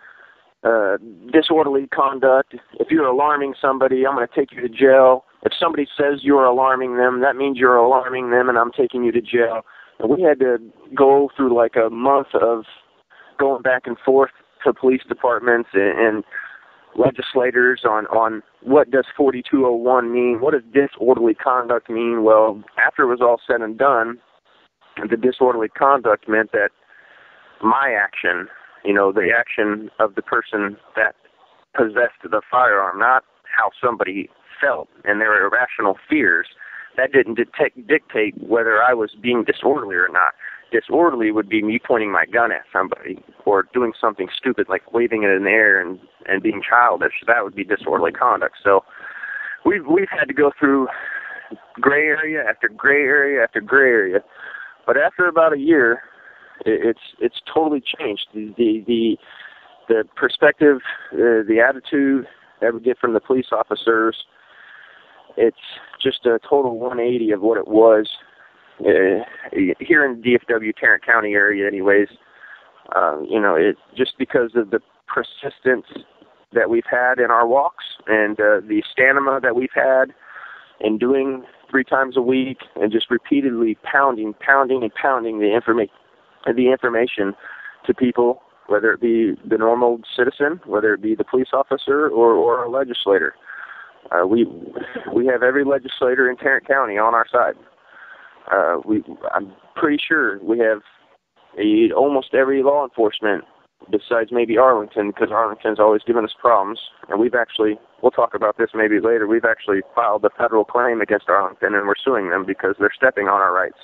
disorderly conduct. If you're alarming somebody, I'm going to take you to jail. If somebody says you're alarming them, that means you're alarming them, and I'm taking you to jail. And we had to go through like a month of going back and forth to police departments and legislators on what does 4201 mean, what does disorderly conduct mean. Well, after it was all said and done, the disorderly conduct meant that my action, the action of the person that possessed the firearm, not how somebody felt and their irrational fears, that didn't dictate whether I was being disorderly or not. Disorderly would be me pointing my gun at somebody or doing something stupid like waving it in the air and being childish. That would be disorderly conduct. So we've had to go through gray area after gray area after gray area. But after about a year, it's totally changed. The perspective, the attitude that we get from the police officers, it's just a total 180 of what it was here in DFW Tarrant County area anyways. It just because of the persistence that we've had in our walks and the stamina that we've had in doing 3 times a week and just repeatedly pounding the information to people, whether it be the normal citizen, whether it be the police officer or a legislator. We have every legislator in Tarrant County on our side. I'm pretty sure we have almost every law enforcement besides maybe Arlington, because Arlington's always given us problems. And we'll talk about this maybe later, we've actually filed a federal claim against Arlington, and we're suing them because they're stepping on our rights.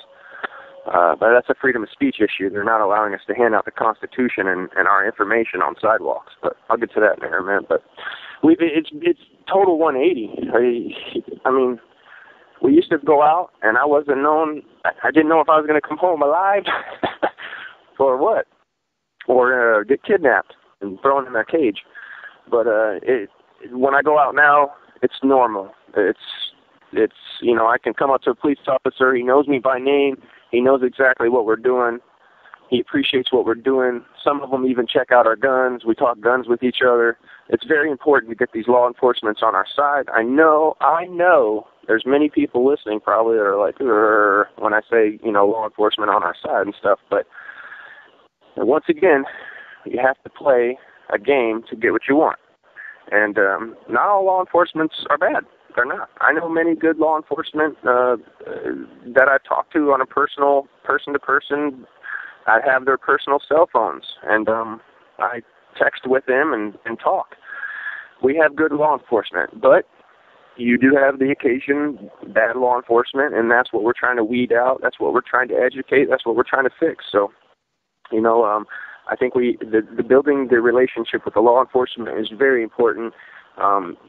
But that's a freedom of speech issue. They're not allowing us to hand out the Constitution and our information on sidewalks. But I'll get to that in a minute. But it's total 180. I mean, we used to go out, and I wasn't known. I didn't know if I was going to come home alive or what, or get kidnapped and thrown in a cage. But when I go out now, it's normal. It's I can come up to a police officer. He knows me by name. He knows exactly what we're doing. He appreciates what we're doing. Some of them even check out our guns. We talk guns with each other. It's very important to get these law enforcements on our side. I know there's many people listening probably that are like, when I say, law enforcement on our side and stuff. But once again, you have to play a game to get what you want. And not all law enforcements are bad. They're not. I know many good law enforcement that I've talked to on a person-to-person. I have their personal cell phones, and I text with them and talk. We have good law enforcement, but you do have the occasion bad law enforcement, and that's what we're trying to weed out. That's what we're trying to educate. That's what we're trying to fix. So, I think the building the relationship with the law enforcement is very important.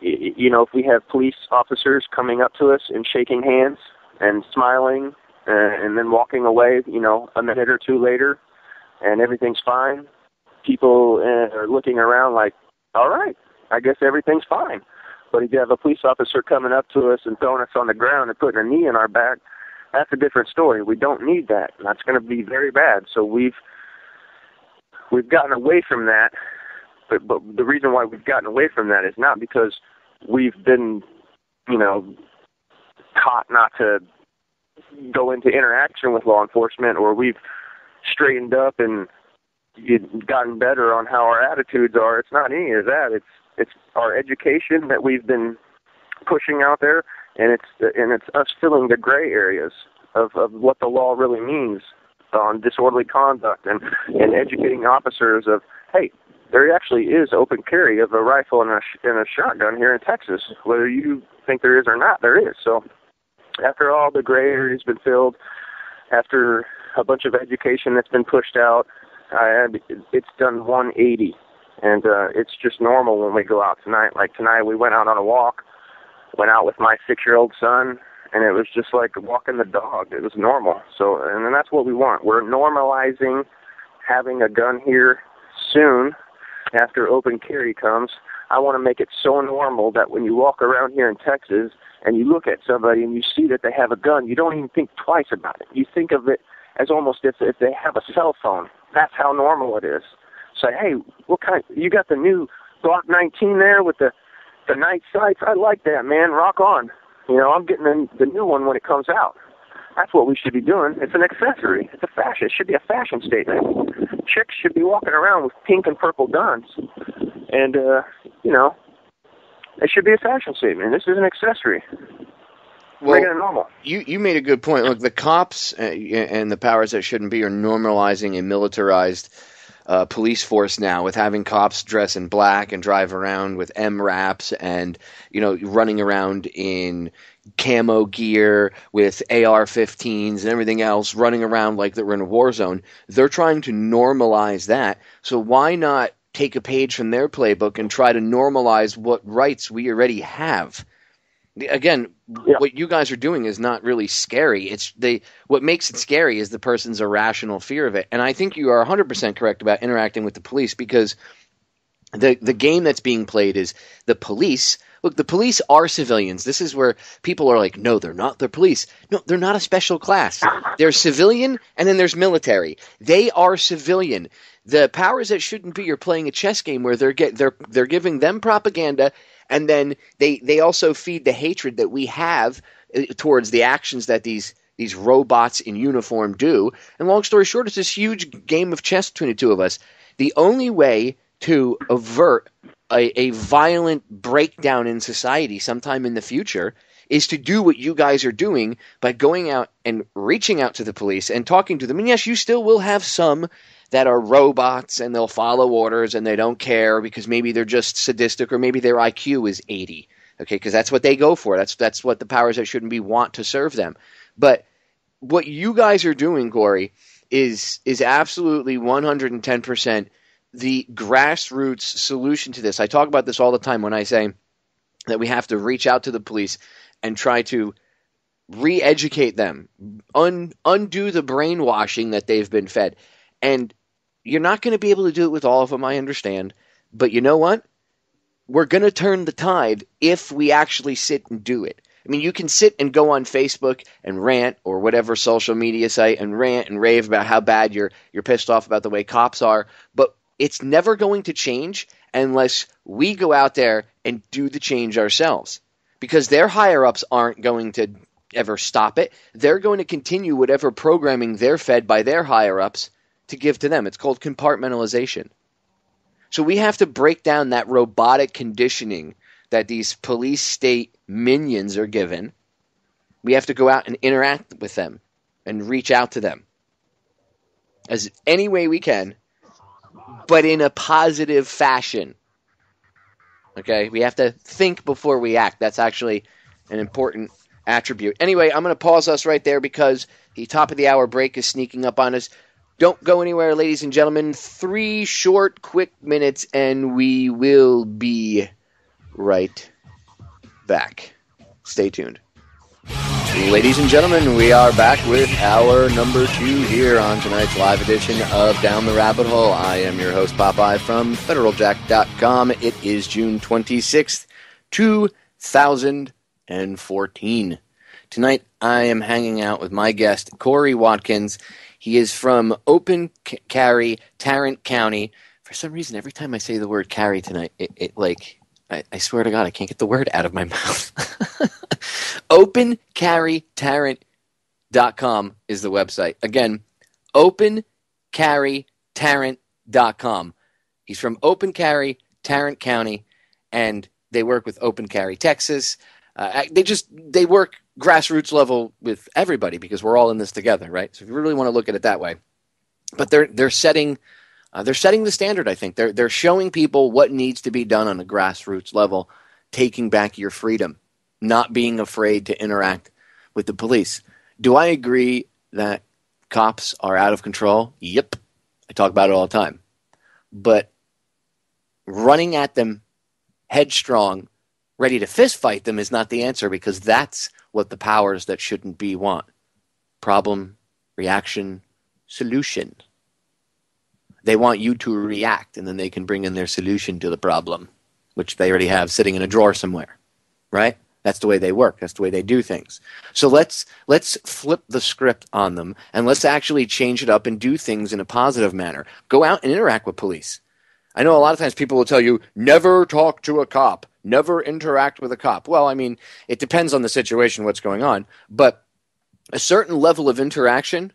If we have police officers coming up to us and shaking hands and smiling and then walking away, a minute or two later, and everything's fine, people are looking around like, all right, I guess everything's fine. But if you have a police officer coming up to us and throwing us on the ground and putting a knee in our back, that's a different story. We don't need that. That's going to be very bad. So we've gotten away from that. But the reason why we've gotten away from that is not because we've been, taught not to go into interaction with law enforcement, or we've straightened up and gotten better on how our attitudes are. It's not any of that. It's our education that we've been pushing out there, and it's us filling the gray areas of what the law really means on disorderly conduct and educating officers of, hey, there actually is open carry of a rifle and a shotgun here in Texas. Whether you think there is or not, there is. So after all the gray area's been filled, after a bunch of education that's been pushed out, it's done 180. And it's just normal when we go out tonight. Like tonight we went out on a walk, went out with my 6-year-old son, and it was just like walking the dog. It was normal. So, and that's what we want. We're normalizing having a gun here soon. After open carry comes, I want to make it so normal that when you walk around here in Texas and you look at somebody and you see that they have a gun, you don't even think twice about it. You think of it as almost if they have a cell phone. That's how normal it is. Say, hey, you got the new Glock 19 there with the night sights? I like that, man. Rock on. I'm getting the new one when it comes out. That's what we should be doing. It's an accessory. It's a fashion. It should be a fashion statement. Chicks should be walking around with pink and purple guns. And, It should be a fashion statement. This is an accessory. Well, making it normal. You made a good point. Look, the cops and the powers that shouldn't be are normalizing a militarized police force now, with having cops dress in black and drive around with MRAPs and, running around in camo gear with AR-15s and everything else, running around like they're in a war zone. They're trying to normalize that. So why not take a page from their playbook and try to normalize what rights we already have? Again, what you guys are doing is not really scary. What makes it scary is the person's irrational fear of it. And I think you are 100% correct about interacting with the police, because the game that's being played is the police. Look, the police are civilians. This is where people are like, no, they're not. They're police. No, they're not a special class. They're civilian, and then there's military. They are civilian. The powers that shouldn't be are playing a chess game where they're giving them propaganda. And then they also feed the hatred that we have towards the actions that these robots in uniform do. And long story short, it's this huge game of chess between the two of us. The only way to avert a violent breakdown in society sometime in the future is to do what you guys are doing by going out and reaching out to the police and talking to them. And yes, you still will have some that are robots and they'll follow orders and they don't care because maybe they're just sadistic or maybe their IQ is 80. Okay, because that's what they go for. That's what the powers that shouldn't be want to serve them. But what you guys are doing, Kory, is absolutely 110% the grassroots solution to this. I talk about this all the time when I say that we have to reach out to the police and try to re-educate them, undo the brainwashing that they've been fed. And you're not going to be able to do it with all of them, I understand. But you know what? We're going to turn the tide if we actually sit and do it. I mean, you can sit and go on Facebook and rant, or whatever social media site, and rant and rave about how bad you're pissed off about the way cops are. But it's never going to change unless we go out there and do the change ourselves. Because their higher-ups aren't going to ever stop it. They're going to continue whatever programming they're fed by their higher-ups to give to them. It's called compartmentalization. So we have to break down that robotic conditioning that these police state minions are given. We have to go out and interact with them and reach out to them as any way we can, but in a positive fashion. Okay? We have to think before we act. That's actually an important attribute. Anyway, I'm going to pause us right there because the top of the hour break is sneaking up on us. Don't go anywhere, ladies and gentlemen. 3 short, quick minutes, and we will be right back. Stay tuned. Ladies and gentlemen, we are back with hour number 2 here on tonight's live edition of Down the Rabbit Hole. I am your host, Popeye, from federaljack.com. It is June 26th, 2014. Tonight, I am hanging out with my guest, Kory Watkins. He is from Open Carry Tarrant County. For some reason, every time I say the word carry tonight, I swear to God, I can't get the word out of my mouth. OpenCarryTarrant.com is the website. Again, OpenCarryTarrant.com. He's from Open Carry Tarrant County, and they work with Open Carry Texas. They work grassroots level with everybody because we're all in this together, right? So if you really want to look at it that way, but they're setting the standard. I think they're showing people what needs to be done on a grassroots level, taking back your freedom, not being afraid to interact with the police. Do I agree that cops are out of control? Yep, I talk about it all the time. But running at them headstrong, ready to fist fight them is not the answer, because that's what the powers that shouldn't be want. Problem, reaction, solution. They want you to react, and then they can bring in their solution to the problem, which they already have sitting in a drawer somewhere, right? That's the way they work. That's the way they do things. So let's flip the script on them, and let's actually change it up and do things in a positive manner. Go out and interact with police. I know a lot of times people will tell you, never talk to a cop, never interact with a cop. Well, I mean, it depends on the situation, what's going on. But a certain level of interaction,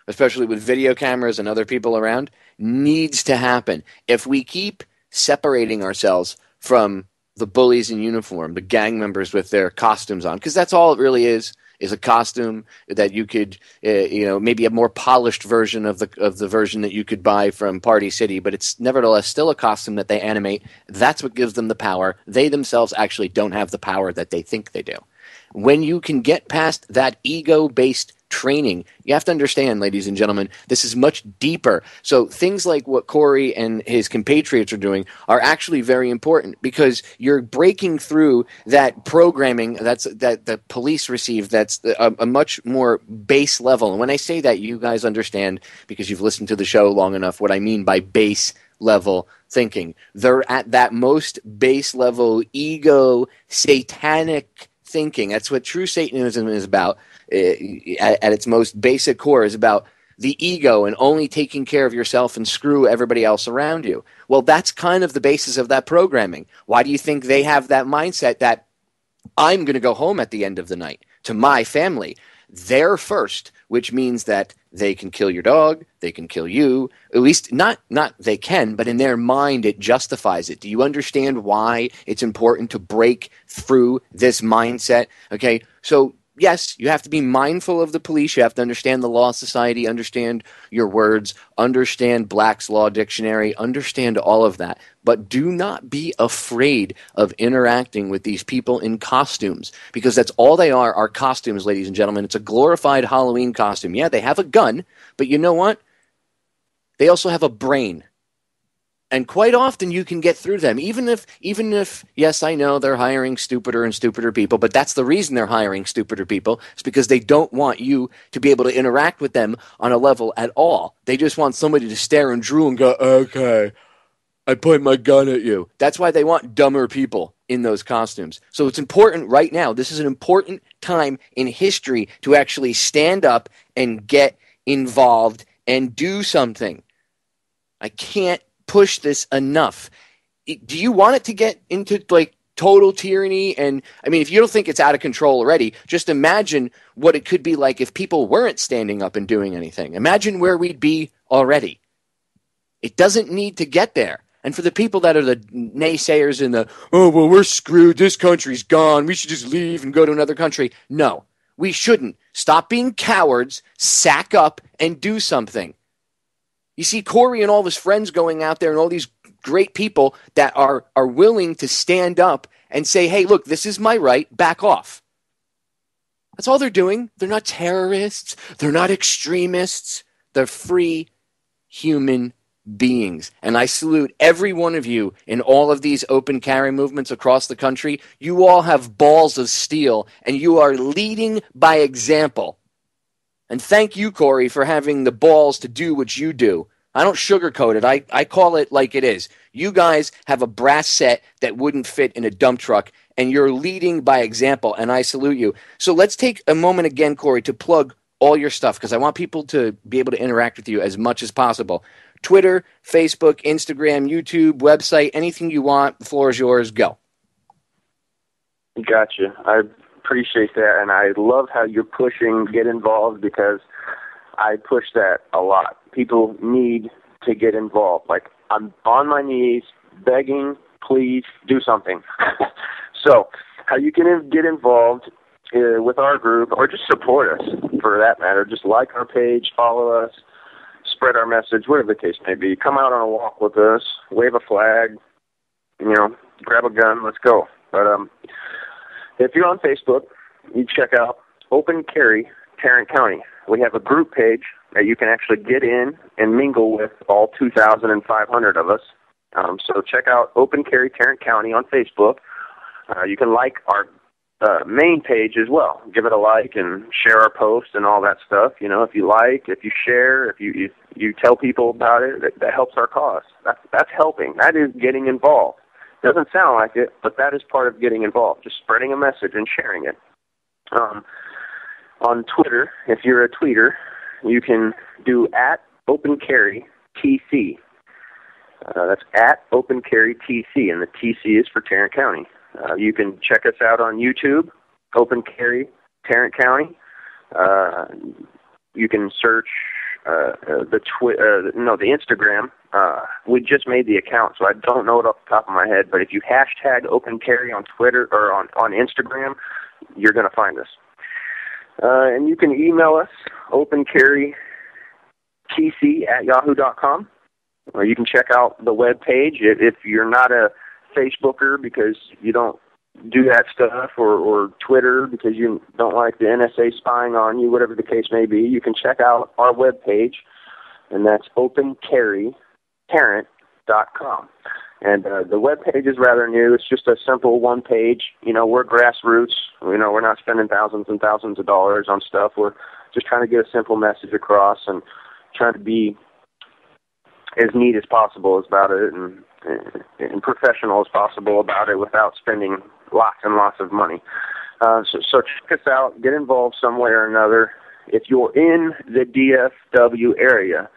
especially with video cameras and other people around, needs to happen. If we keep separating ourselves from the bullies in uniform, the gang members with their costumes on, because that's all it really is a costume that you could, maybe a more polished version of the version that you could buy from Party City, but it's nevertheless still a costume that they animate. That's what gives them the power. They themselves actually don't have the power that they think they do. When you can get past that ego-based training, you have to understand, ladies and gentlemen, this is much deeper. So things like what Kory and his compatriots are doing are actually very important, because you're breaking through that programming that the police receive that's a much more base level. And when I say that, you guys understand, because you've listened to the show long enough, what I mean by base level thinking. They're at that most base level ego satanic thinking. That's what true Satanism is about. At its most basic core is about the ego and only taking care of yourself and screw everybody else around you. Well, that's kind of the basis of that programming. Why do you think they have that mindset that I'm going to go home at the end of the night to my family? They're first, which means that they can kill your dog, they can kill you. At least not they can, but in their mind it justifies it. Do you understand why it's important to break through this mindset? Okay, so yes, you have to be mindful of the police. You have to understand the law of society, understand your words, understand Black's Law Dictionary, understand all of that. But do not be afraid of interacting with these people in costumes, because that's all they are costumes, ladies and gentlemen. It's a glorified Halloween costume. Yeah, they have a gun, but you know what? They also have a brain. And quite often you can get through them, even if, yes, I know they're hiring stupider and stupider people, but that's the reason they're hiring stupider people. It's because they don't want you to be able to interact with them on a level at all. They just want somebody to stare and drool and go, okay, I point my gun at you. That's why they want dumber people in those costumes. So it's important right now. This is an important time in history to actually stand up and get involved and do something. I can't push this enough. Do you want it to get into like total tyranny? And I mean, if you don't think it's out of control already, just imagine what it could be like if people weren't standing up and doing anything. Imagine where we'd be already. It doesn't need to get there. And for the people that are the naysayers and we're screwed, this country's gone, we should just leave and go to another country. No, we shouldn't. Stop being cowards, sack up, and do something. You see Kory and all his friends going out there and all these great people that are willing to stand up and say, hey, look, this is my right, back off. That's all they're doing. They're not terrorists. They're not extremists. They're free human beings. And I salute every one of you in all of these open carry movements across the country. You all have balls of steel, and you are leading by example. And thank you, Kory, for having the balls to do what you do. I don't sugarcoat it. I call it like it is. You guys have a brass set that wouldn't fit in a dump truck, and you're leading by example, and I salute you. So let's take a moment again, Kory, to plug all your stuff, because I want people to be able to interact with you as much as possible. Twitter, Facebook, Instagram, YouTube, website, anything you want. The floor is yours. Go. Gotcha. I appreciate that, and I love how you're pushing get involved, because I push that a lot. People need to get involved. Like, I'm on my knees begging, please do something. So how you can get involved with our group, or just support us for that matter, just like our page, follow us, spread our message, whatever the case may be. Come out on a walk with us, wave a flag, grab a gun, let's go. But if you're on Facebook, you check out Open Carry Tarrant County. We have a group page that you can actually get in and mingle with all 2,500 of us. So check out Open Carry Tarrant County on Facebook. You can like our main page as well. Give it a like and share our posts and all that stuff. If you like, if you share, if you tell people about it, that helps our cause. That's helping. That is getting involved. Doesn't sound like it, but that is part of getting involved, just spreading a message and sharing it. On Twitter, if you're a tweeter, you can do @OpenCarryTC. That's @OpenCarryTC, and the TC is for Tarrant County. You can check us out on YouTube, Open Carry Tarrant County. You can search the Instagram. We just made the account, so I don't know it off the top of my head. But if you hashtag Open Carry on Twitter or on Instagram, you're going to find us. And you can email us, opencarrytc@yahoo.com. Or you can check out the web page if you're not a Facebooker because you don't do that stuff, or Twitter because you don't like the NSA spying on you, whatever the case may be. You can check out our web page, and that's opencarrytarrant.com. And the web page is rather new. It's just a simple one page. We're grassroots. We're not spending thousands and thousands of dollars on stuff. We're just trying to get a simple message across and trying to be as neat as possible about it and professional as possible about it without spending lots and lots of money. So check us out. Get involved some way or another. If you're in the DFW area,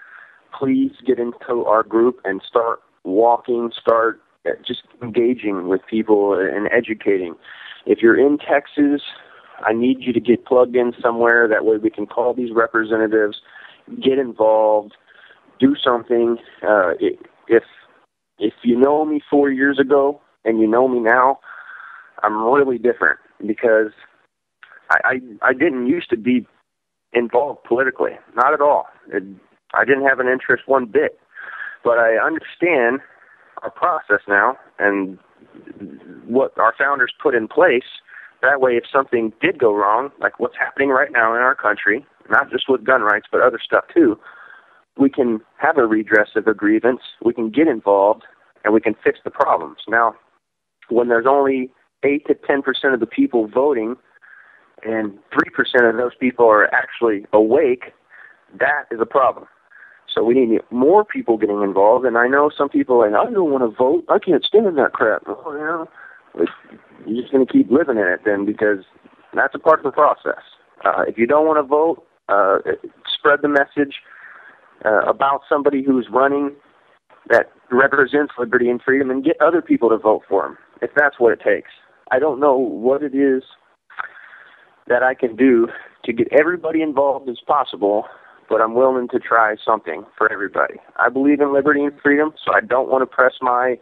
please get into our group and start walking, start just engaging with people and educating. If you're in Texas, I need you to get plugged in somewhere. That way we can call these representatives, get involved, do something. If you know me 4 years ago and you know me now, I'm really different because I didn't used to be involved politically, not at all. I didn't have an interest one bit, but I understand our process now and what our founders put in place. That way, if something did go wrong, like what's happening right now in our country, not just with gun rights, but other stuff too, we can have a redress of a grievance, we can get involved, and we can fix the problems. Now, when there's only 8 to 10% of the people voting and 3% of those people are actually awake, that is a problem. So we need more people getting involved, and I know some people are like, I don't want to vote. I can't stand that crap. Well, you're just going to keep living in it then because that's a part of the process. If you don't want to vote, spread the message about somebody who's running that represents liberty and freedom and get other people to vote for him, if that's what it takes. I don't know what it is that I can do to get everybody involved as possible, but I'm willing to try something for everybody. I believe in liberty and freedom, so I don't want to press my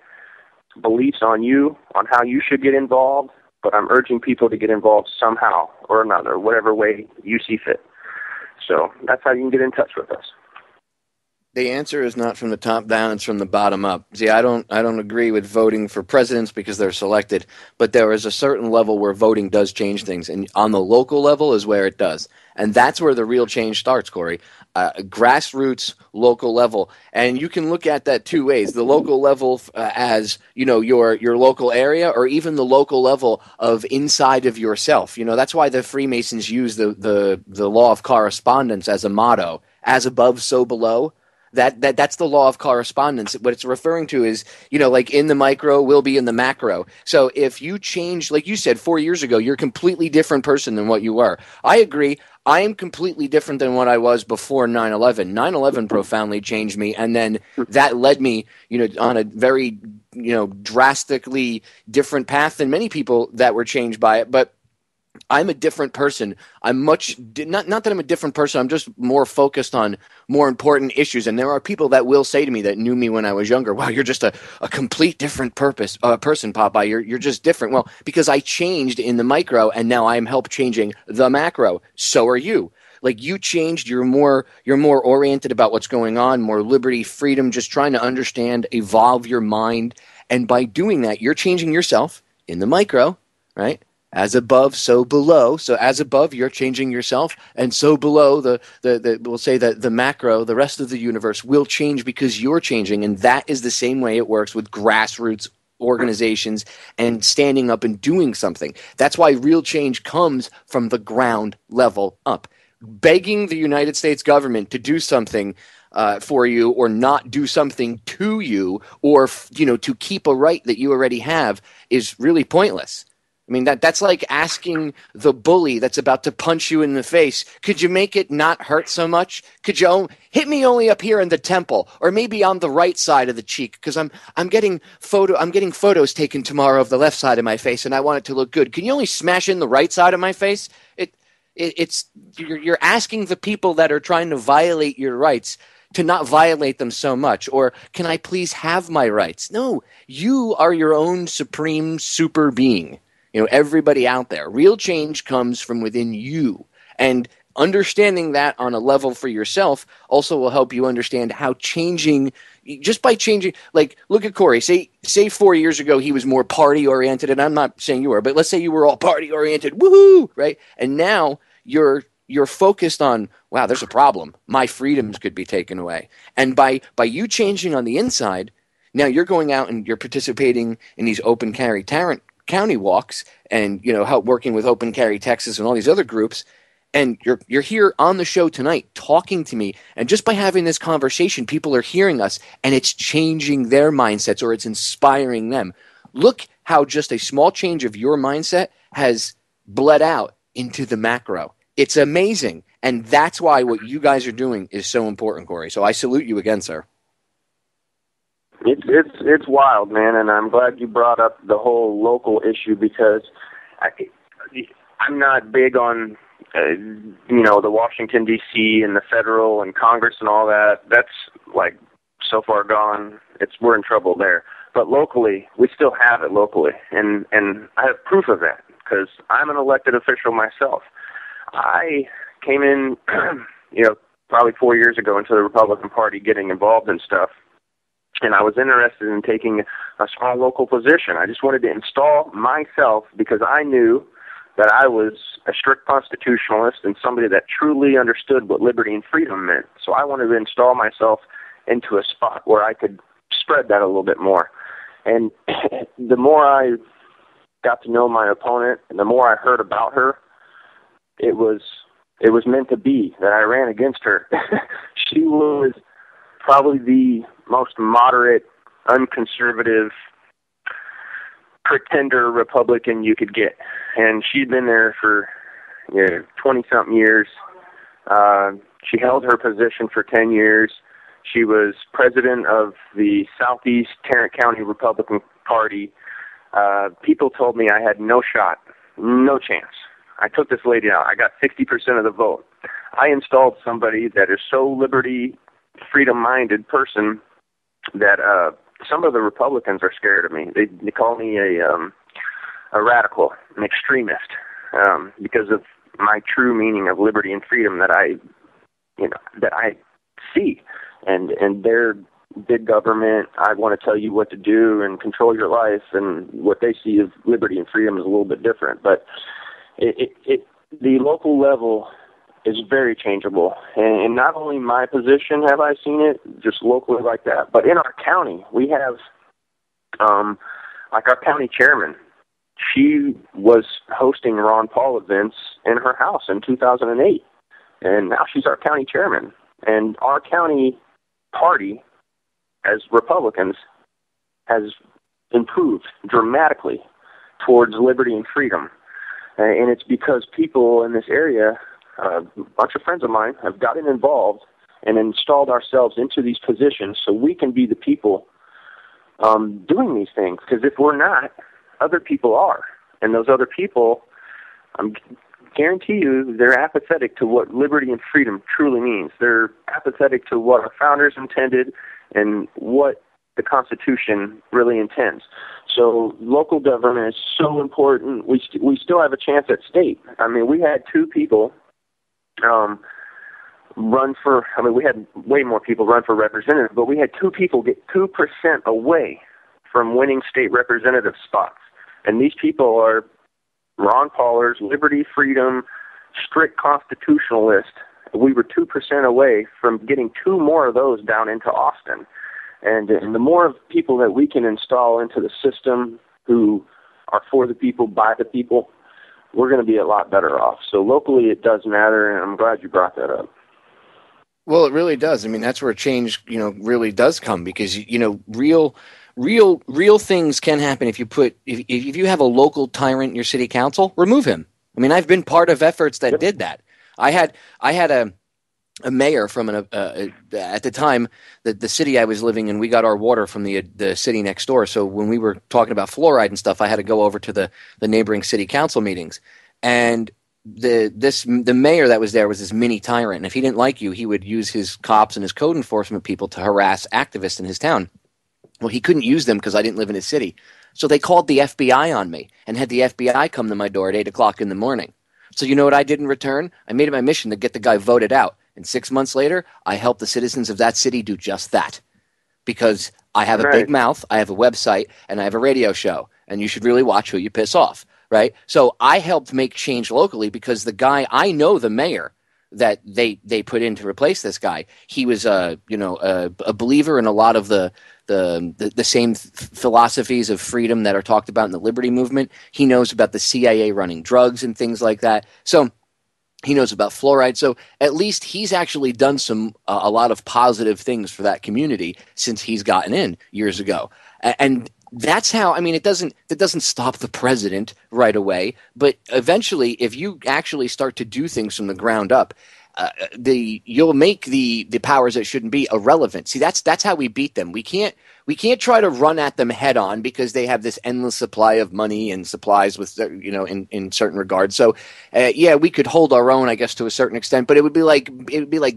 beliefs on you, on how you should get involved, but I'm urging people to get involved somehow or another, whatever way you see fit. So that's how you can get in touch with us. The answer is not from the top down, it's from the bottom up. See, I don't agree with voting for presidents because they're selected, but there is a certain level where voting does change things, and on the local level is where it does. And that's where the real change starts, Kory. Grassroots, local level. And you can look at that two ways. The local level as, your local area, or even the local level of inside of yourself. That's why the Freemasons use the law of correspondence as a motto. As above, so below. That's the law of correspondence. What it's referring to is, like in the micro will be in the macro. So if you change, like you said, 4 years ago, you're a completely different person than what you were. I agree. I am completely different than what I was before 9/11. 9/11 profoundly changed me, and then that led me, on a very, drastically different path than many people that were changed by it. But I'm a different person. I'm not that I'm a different person. I'm just more focused on more important issues. And there are people that will say to me that knew me when I was younger, wow, you're just a complete different person, Popeye. You're just different. Well, because I changed in the micro and now I'm help changing the macro. So are you. Like you changed, you're more oriented about what's going on, more liberty, freedom, just trying to understand, evolve your mind. And by doing that, you're changing yourself in the micro, right? As above, so below. So as above, you're changing yourself, and so below, we'll say that the macro, the rest of the universe, will change because you're changing, and that is the same way it works with grassroots organizations and standing up and doing something. That's why real change comes from the ground level up. Begging the United States government to do something for you, or not do something to you, or to keep a right that you already have, is really pointless. I mean, that's like asking the bully that's about to punch you in the face, could you make it not hurt so much? Could you hit me only up here in the temple, or maybe on the right side of the cheek, because I'm getting photos taken tomorrow of the left side of my face, and I want it to look good. Can you only smash in the right side of my face? You're asking the people that are trying to violate your rights to not violate them so much, or can I please have my rights? No, you are your own supreme super being. Everybody out there. Real change comes from within you, and understanding that on a level for yourself also will help you understand how just by changing, like, look at Kory. Say 4 years ago he was more party oriented, and I'm not saying you were, but let's say you were all party oriented, woohoo, right? And now you're focused on, wow, there's a problem. My freedoms could be taken away. And by you changing on the inside, now you're going out and you're participating in these Open Carry Tarrant County walks, and help working with Open Carry Texas and all these other groups. And you're here on the show tonight talking to me, and just by having this conversation, people are hearing us, and it's changing their mindsets, or it's inspiring them. Look how just a small change of your mindset has bled out into the macro. It's amazing, and that's why what you guys are doing is so important, Kory. So I salute you again, sir. It's wild, man, and I'm glad you brought up the whole local issue, because I'm not big on the Washington, D.C. and the federal and Congress and all that. That's like so far gone. We're in trouble there. But locally, we still have it locally, and I have proof of that because I'm an elected official myself. I came in, probably 4 years ago into the Republican Party, getting involved in stuff, and I was interested in taking a small local position. I just wanted to install myself because I knew that I was a strict constitutionalist and somebody that truly understood what liberty and freedom meant. So I wanted to install myself into a spot where I could spread that a little bit more. And the more I got to know my opponent and the more I heard about her, it was meant to be that I ran against her. She was probably the most moderate, unconservative, pretender Republican you could get. And she'd been there for 20-something years. She held her position for 10 years. She was president of the Southeast Tarrant County Republican Party. People told me I had no shot, no chance. I took this lady out. I got 60% of the vote. I installed somebody that is so liberty, freedom-minded person that some of the Republicans are scared of me. They call me a radical, an extremist, because of my true meaning of liberty and freedom that I see. And their big government, I want to tell you what to do and control your life, and what they see of liberty and freedom is a little bit different. But the local level is very changeable. And not only my position have I seen it, just locally like that, but in our county, we have, like our county chairman, she was hosting Ron Paul events in her house in 2008. And now she's our county chairman. And our county party, as Republicans, has improved dramatically towards liberty and freedom. And it's because people in this area, a bunch of friends of mine, have gotten involved and installed ourselves into these positions so we can be the people doing these things. Because if we're not, other people are. And those other people, I guarantee you, they're apathetic to what liberty and freedom truly means. They're apathetic to what our founders intended and what the Constitution really intends. So local government is so important. We still have a chance at state. I mean, we had two people we had way more people run for representative, but we had two people get 2% away from winning state representative spots. And these people are Ron Paulers, liberty, freedom, strict constitutionalist. We were 2% away from getting two more of those down into Austin. And the more people that we can install into the system who are for the people, by the people, we're going to be a lot better off. So locally it does matter, and I'm glad you brought that up. Well, it really does. I mean, that's where change, really does come, because, real things can happen if you have a local tyrant in your city council, remove him. I mean, I've been part of efforts that did that. I had a mayor from at the time that the city I was living in, we got our water from the city next door. So when we were talking about fluoride and stuff, I had to go over to the neighboring city council meetings. And the mayor that was there was this mini tyrant, and if he didn't like you, he would use his cops and his code enforcement people to harass activists in his town. Well, he couldn't use them because I didn't live in his city. So they called the FBI on me and had the FBI come to my door at 8 o'clock in the morning. So you know what I did in return? I made it my mission to get the guy voted out. And 6 months later, I helped the citizens of that city do just that. Because I have a big mouth, I have a website, and I have a radio show. And you should really watch who you piss off, right? So I helped make change locally because the guy, I know the mayor that they put in to replace this guy. He was a believer in a lot of the same philosophies of freedom that are talked about in the liberty movement. He knows about the CIA running drugs and things like that. So he knows about fluoride. So at least he's actually done a lot of positive things for that community since he's gotten in years ago. And that's how, I mean, it doesn't stop the president right away, but eventually if you actually start to do things from the ground up, you'll make the powers that shouldn't be irrelevant. See, that's how we beat them. We can't try to run at them head on because they have this endless supply of money and supplies with, in certain regards. So, we could hold our own, I guess, to a certain extent, but it would be like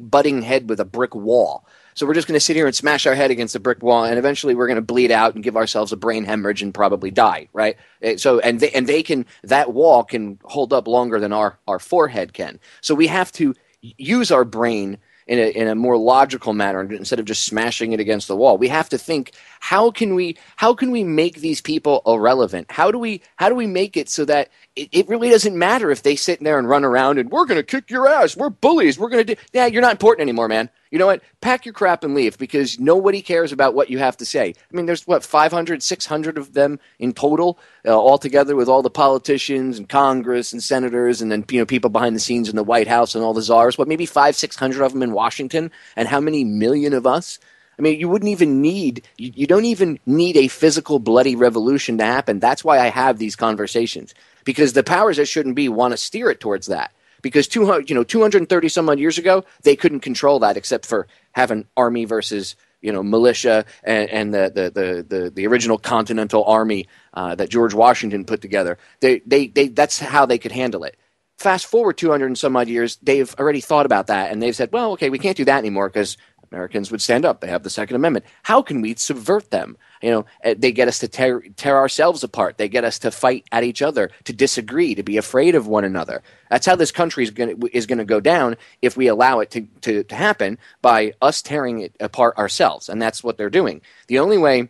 butting head with a brick wall. So we're just going to sit here and smash our head against a brick wall, and eventually we're going to bleed out and give ourselves a brain hemorrhage and probably die, right? So that wall can hold up longer than our forehead can. So we have to use our brain in a more logical manner instead of just smashing it against the wall. We have to think, how can we make these people irrelevant? How do we make it so that it really doesn't matter if they sit there and run around and we're going to kick your ass, we're bullies, we're going to do, you're not important anymore, man. You know what? Pack your crap and leave because nobody cares about what you have to say. I mean, there's 500, 600 of them in total, all together with all the politicians and Congress and senators and then people behind the scenes in the White House and all the czars. Maybe 500, 600 of them in Washington, and how many million of us? I mean, you don't even need a physical bloody revolution to happen. That's why I have these conversations, because the powers that shouldn't be want to steer it towards that. Because 230 some odd years ago, they couldn't control that except for having army versus militia and the original Continental Army that George Washington put together. That's how they could handle it. Fast forward 200 and some odd years, they've already thought about that, and they've said, well, okay, we can't do that anymore because Americans would stand up. They have the Second Amendment. How can we subvert them? They get us to tear ourselves apart. They get us to fight at each other, to disagree, to be afraid of one another. That's how this country is going to go down if we allow it to happen, by us tearing it apart ourselves. And that's what they're doing. The only way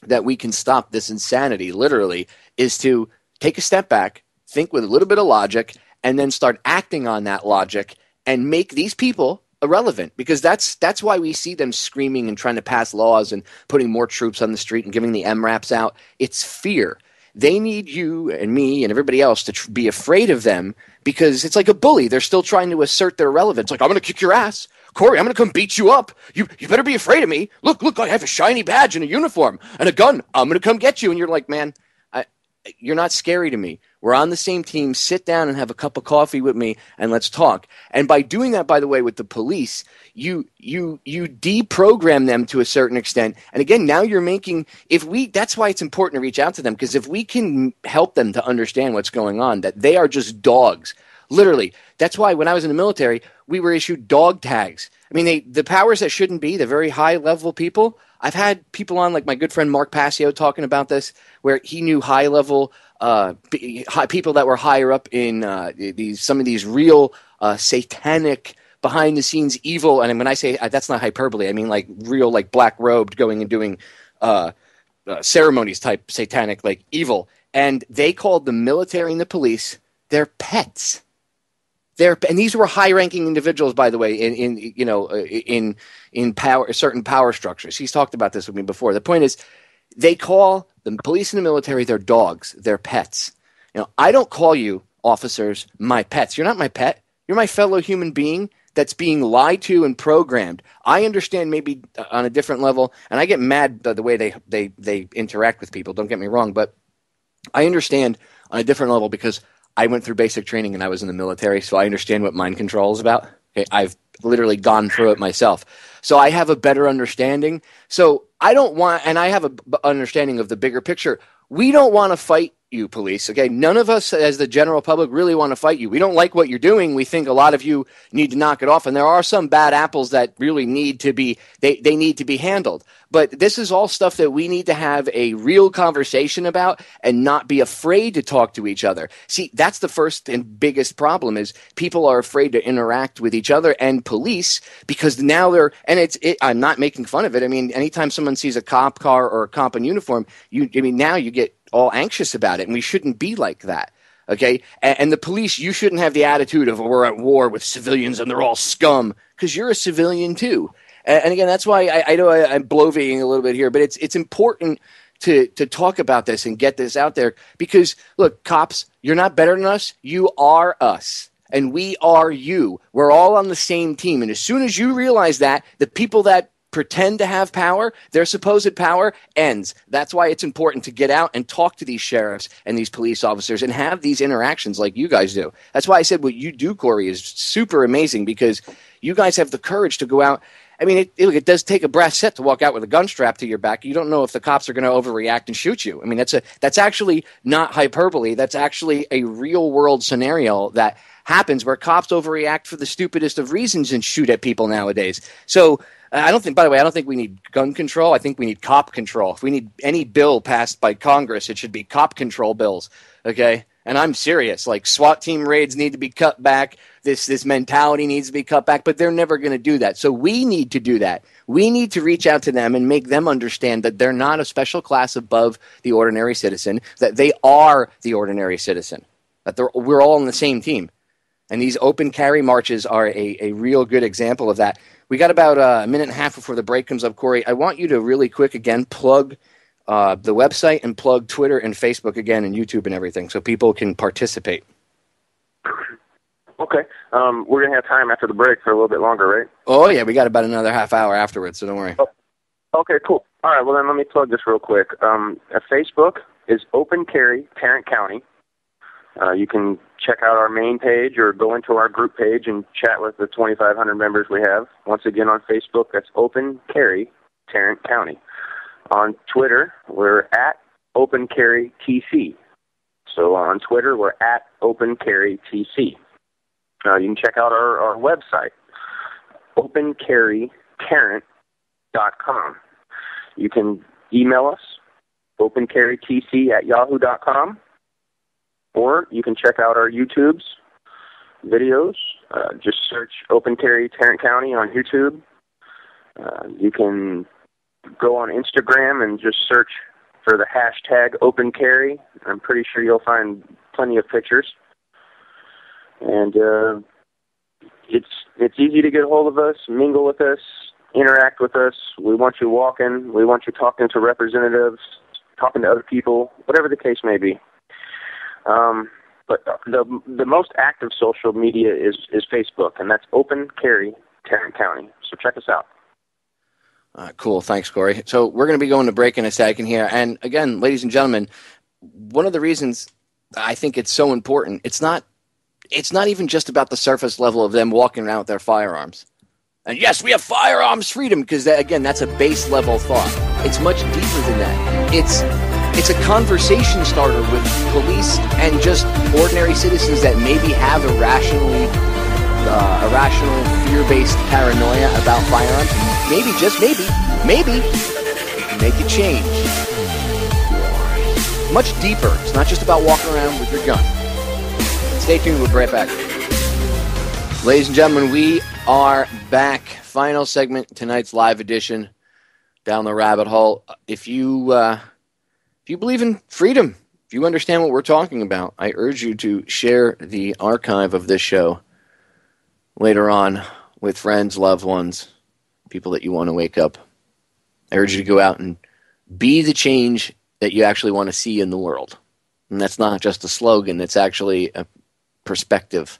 that we can stop this insanity, literally, is to take a step back, think with a little bit of logic, and then start acting on that logic and make these people irrelevant, because that's why we see them screaming and trying to pass laws and putting more troops on the street and giving the MRAPs out. It's fear. They need you and me and everybody else to be afraid of them, because it's like a bully. They're still trying to assert their relevance. Like, I'm going to kick your ass. Kory, I'm going to come beat you up. You better be afraid of me. Look, I have a shiny badge and a uniform and a gun. I'm going to come get you. And you're like, man, you're not scary to me. We're on the same team. Sit down and have a cup of coffee with me and let's talk. And by doing that, by the way, with the police, you deprogram them to a certain extent. And again, now you're making, that's why it's important to reach out to them, because if we can help them to understand what's going on, that they are just dogs. Literally. That's why when I was in the military, we were issued dog tags. I mean, the powers that shouldn't be, the very high level people. I've had people on, like my good friend Mark Passio, talking about this, where he knew high level people that were higher up in some of these real satanic, behind the scenes evil. And when I say that's not hyperbole, I mean like real, like black robed, going and doing ceremonies type satanic, like evil. And they called the military and the police their pets. And these were high-ranking individuals, by the way, in power, certain power structures. He's talked about this with me before. The point is, they call the police and the military their dogs, their pets. I don't call you officers my pets. You're not my pet. You're my fellow human being that's being lied to and programmed. I understand maybe on a different level, and I get mad by the way they interact with people. Don't get me wrong, but I understand on a different level because I went through basic training and I was in the military, so I understand what mind control is about. Okay, I've literally gone through it myself. So I have a better understanding. So I don't want, and I have an understanding of the bigger picture. We don't want to fight you, police. Okay, none of us as the general public really want to fight you. We don't like what you're doing. We think a lot of you need to knock it off, and there are some bad apples that really need to be they need to be handled. But this is all stuff that we need to have a real conversation about and not be afraid to talk to each other. See, that's the first and biggest problem is people are afraid to interact with each other and police because now I'm not making fun of it. I mean, anytime someone sees a cop car or a cop in uniform, now you get all anxious about it, and we shouldn't be like that. Okay, and the police, you shouldn't have the attitude of we're at war with civilians and they're all scum because you're a civilian too. And again, that's why I know I'm bloviating a little bit here, but it's important to talk about this and get this out there because, look, cops, you're not better than us. You are us, and we are you. We're all on the same team. And as soon as you realize that, the people that pretend to have power, their supposed power ends. That's why it's important to get out and talk to these sheriffs and these police officers and have these interactions like you guys do. That's why I said what you do, Kory, is super amazing because you guys have the courage to go out. I mean, it does take a brass set to walk out with a gun strapped to your back. You don't know if the cops are going to overreact and shoot you. I mean, that's actually not hyperbole. That's actually a real-world scenario that happens where cops overreact for the stupidest of reasons and shoot at people nowadays. So I don't think we need gun control. I think we need cop control. If we need any bill passed by Congress, it should be cop control bills, okay? And I'm serious. Like, SWAT team raids need to be cut back. This mentality needs to be cut back, but they're never going to do that. So we need to do that. We need to reach out to them and make them understand that they're not a special class above the ordinary citizen, that they are the ordinary citizen, that we're all on the same team. And these open carry marches are a real good example of that. We got about a minute and a half before the break comes up, Kory. I want you to really quick again plug the website and plug Twitter and Facebook again and YouTube and everything so people can participate. Okay. We're going to have time after the break for a little bit longer, right? Oh, yeah. We got about another half hour afterwards, so don't worry. Oh, okay, cool. All right. Well, then let me plug this real quick. Facebook is Open Carry Tarrant County. You can check out our main page or go into our group page and chat with the 2,500 members we have. Once again, on Facebook, that's Open Carry Tarrant County. On Twitter, we're at Open Carry TC. So on Twitter, we're at Open Carry TC. You can check out our website, opencarrytarrant.com. You can email us, opencarrytc@yahoo.com. Or you can check out our YouTube's videos. Just search Open Carry Tarrant County on YouTube. You can go on Instagram and just search for the hashtag Open Carry. I'm pretty sure you'll find plenty of pictures. And it's easy to get a hold of us, mingle with us, interact with us. We want you walking. We want you talking to representatives, talking to other people, whatever the case may be. But the most active social media is Facebook, and that's Open Carry Tarrant County. So check us out. Cool. Thanks, Kory. So we're going to be going to break in a second here. And again, ladies and gentlemen, one of the reasons I think it's so important, it's not even just about the surface level of them walking around with their firearms. And yes, we have firearms freedom, because again, that's a base level thought. It's much deeper than that. It's a conversation starter with police and just ordinary citizens that maybe have irrational, fear-based paranoia about firearms. Maybe, just maybe, make a change. Much deeper. It's not just about walking around with your gun. Stay tuned. We'll be right back. Ladies and gentlemen, we are back. Final segment, tonight's live edition, Down the Rabbit Hole. If you believe in freedom, if you understand what we're talking about, I urge you to share the archive of this show later on with friends, loved ones, people that you want to wake up. I urge you to go out and be the change that you actually want to see in the world. And that's not just a slogan, it's actually a perspective.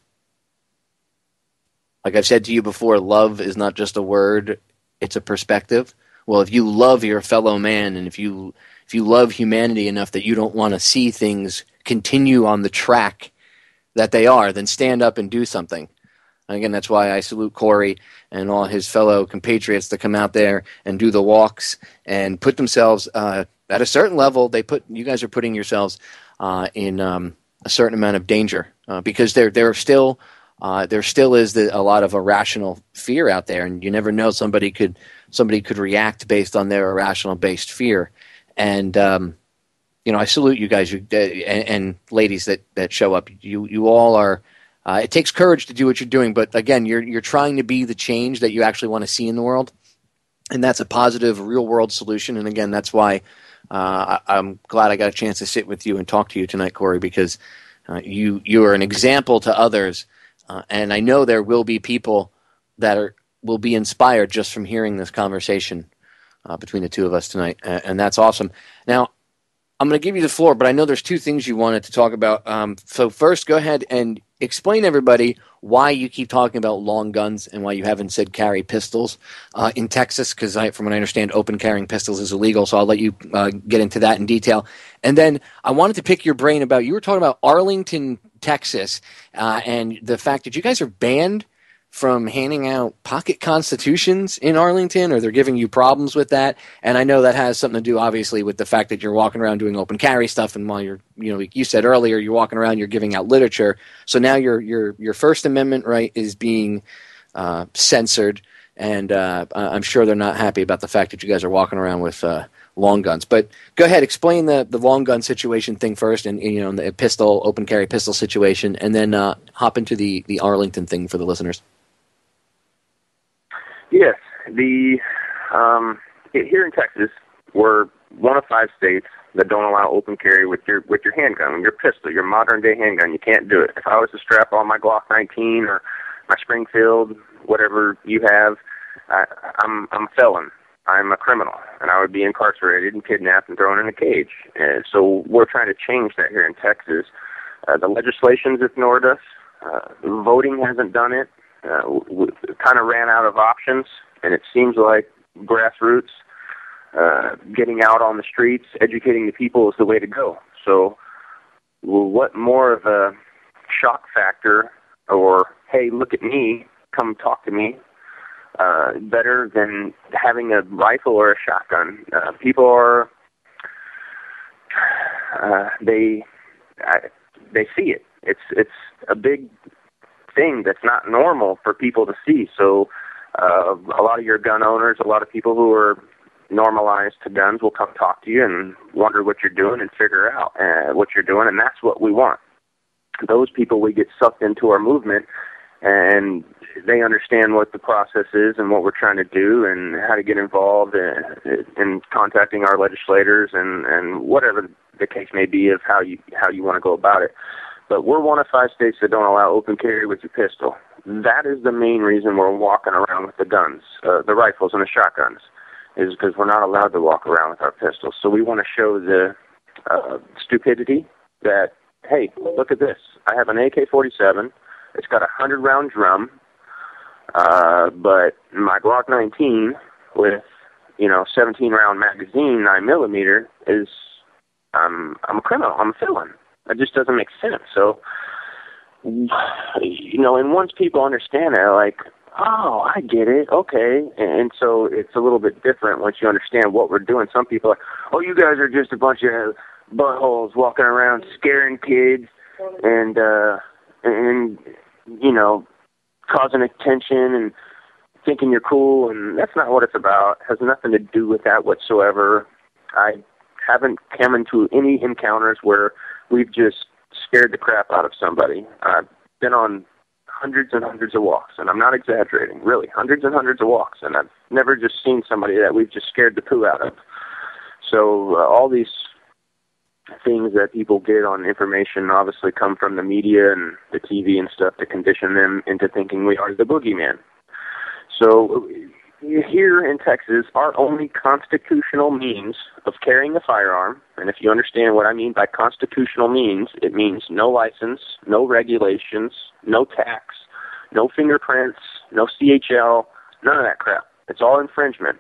Like I've said to you before, love is not just a word, it's a perspective. Well, if you love your fellow man, and if you love humanity enough that you don't want to see things continue on the track that they are, then stand up and do something. And again, that's why I salute Kory and all his fellow compatriots that come out there and do the walks and put themselves at a certain level. You guys are putting yourselves in a certain amount of danger, because there still is a lot of irrational fear out there, and you never know, somebody could react based on their irrational based fear. And I salute you guys, and ladies that show up. You all are. It takes courage to do what you're doing, but again, you're trying to be the change that you actually want to see in the world, and that's a positive, real world solution. And again, that's why I'm glad I got a chance to sit with you and talk to you tonight, Kory, because you are an example to others, and I know there will be people that will be inspired just from hearing this conversation between the two of us tonight, and that's awesome. Now, I'm going to give you the floor, but I know there's two things you wanted to talk about. So first, go ahead and explain to everybody why you keep talking about long guns and why you haven't said carry pistols in Texas, because from what I understand, open carrying pistols is illegal, so I'll let you get into that in detail. And then I wanted to pick your brain about, you were talking about Arlington, Texas, and the fact that you guys are banned from handing out pocket constitutions in Arlington, or they're giving you problems with that. And I know that has something to do, obviously, with the fact that you're walking around doing open carry stuff, and while you're, like you said earlier, you're walking around, you're giving out literature. So now your First Amendment right is being censored, and I'm sure they're not happy about the fact that you guys are walking around with long guns. But go ahead, explain the long gun situation thing first, and the open carry pistol situation, and then hop into the Arlington thing for the listeners. Yes, here in Texas, we're one of 5 states that don't allow open carry with your handgun, your pistol, your modern day handgun. You can't do it. If I was to strap on my Glock 19 or my Springfield, whatever you have, I'm a felon. I'm a criminal, and I would be incarcerated and kidnapped and thrown in a cage. And so we're trying to change that here in Texas. The legislation's ignored us. Voting hasn't done it. We kind of ran out of options, and it seems like grassroots, getting out on the streets, educating the people is the way to go. So what more of a shock factor, or, hey, look at me, come talk to me, better than having a rifle or a shotgun? People are, they see it. It's a big thing that's not normal for people to see. So a lot of your gun owners, a lot of people who are normalized to guns will come talk to you and wonder what you're doing and figure out what you're doing, and that's what we want. Those people, we get sucked into our movement, and they understand what the process is and what we're trying to do and how to get involved in contacting our legislators and whatever the case may be of how you want to go about it. But we're one of 5 states that don't allow open carry with your pistol. That is the main reason we're walking around with the guns, the rifles and the shotguns, is because we're not allowed to walk around with our pistols. So we want to show the stupidity that, hey, look at this. I have an AK-47. It's got a 100-round drum, but my Glock 19 with 17-round magazine, 9mm, is I'm a criminal. I'm a felon. It just doesn't make sense. So, and once people understand that, like, oh, I get it, okay. And so it's a little bit different once you understand what we're doing. Some people are like, oh, you guys are just a bunch of buttholes walking around scaring kids and causing attention and thinking you're cool, and that's not what it's about. It has nothing to do with that whatsoever. I haven't come into any encounters where we've just scared the crap out of somebody. I've been on hundreds and hundreds of walks, and I'm not exaggerating, really, hundreds and hundreds of walks, and I've never just seen somebody that we've just scared the poo out of. So all these things that people get on information obviously come from the media and the TV and stuff to condition them into thinking we are the boogeyman. So here in Texas, our only constitutional means of carrying a firearm, and if you understand what I mean by constitutional means, it means no license, no regulations, no tax, no fingerprints, no CHL, none of that crap. It's all infringement.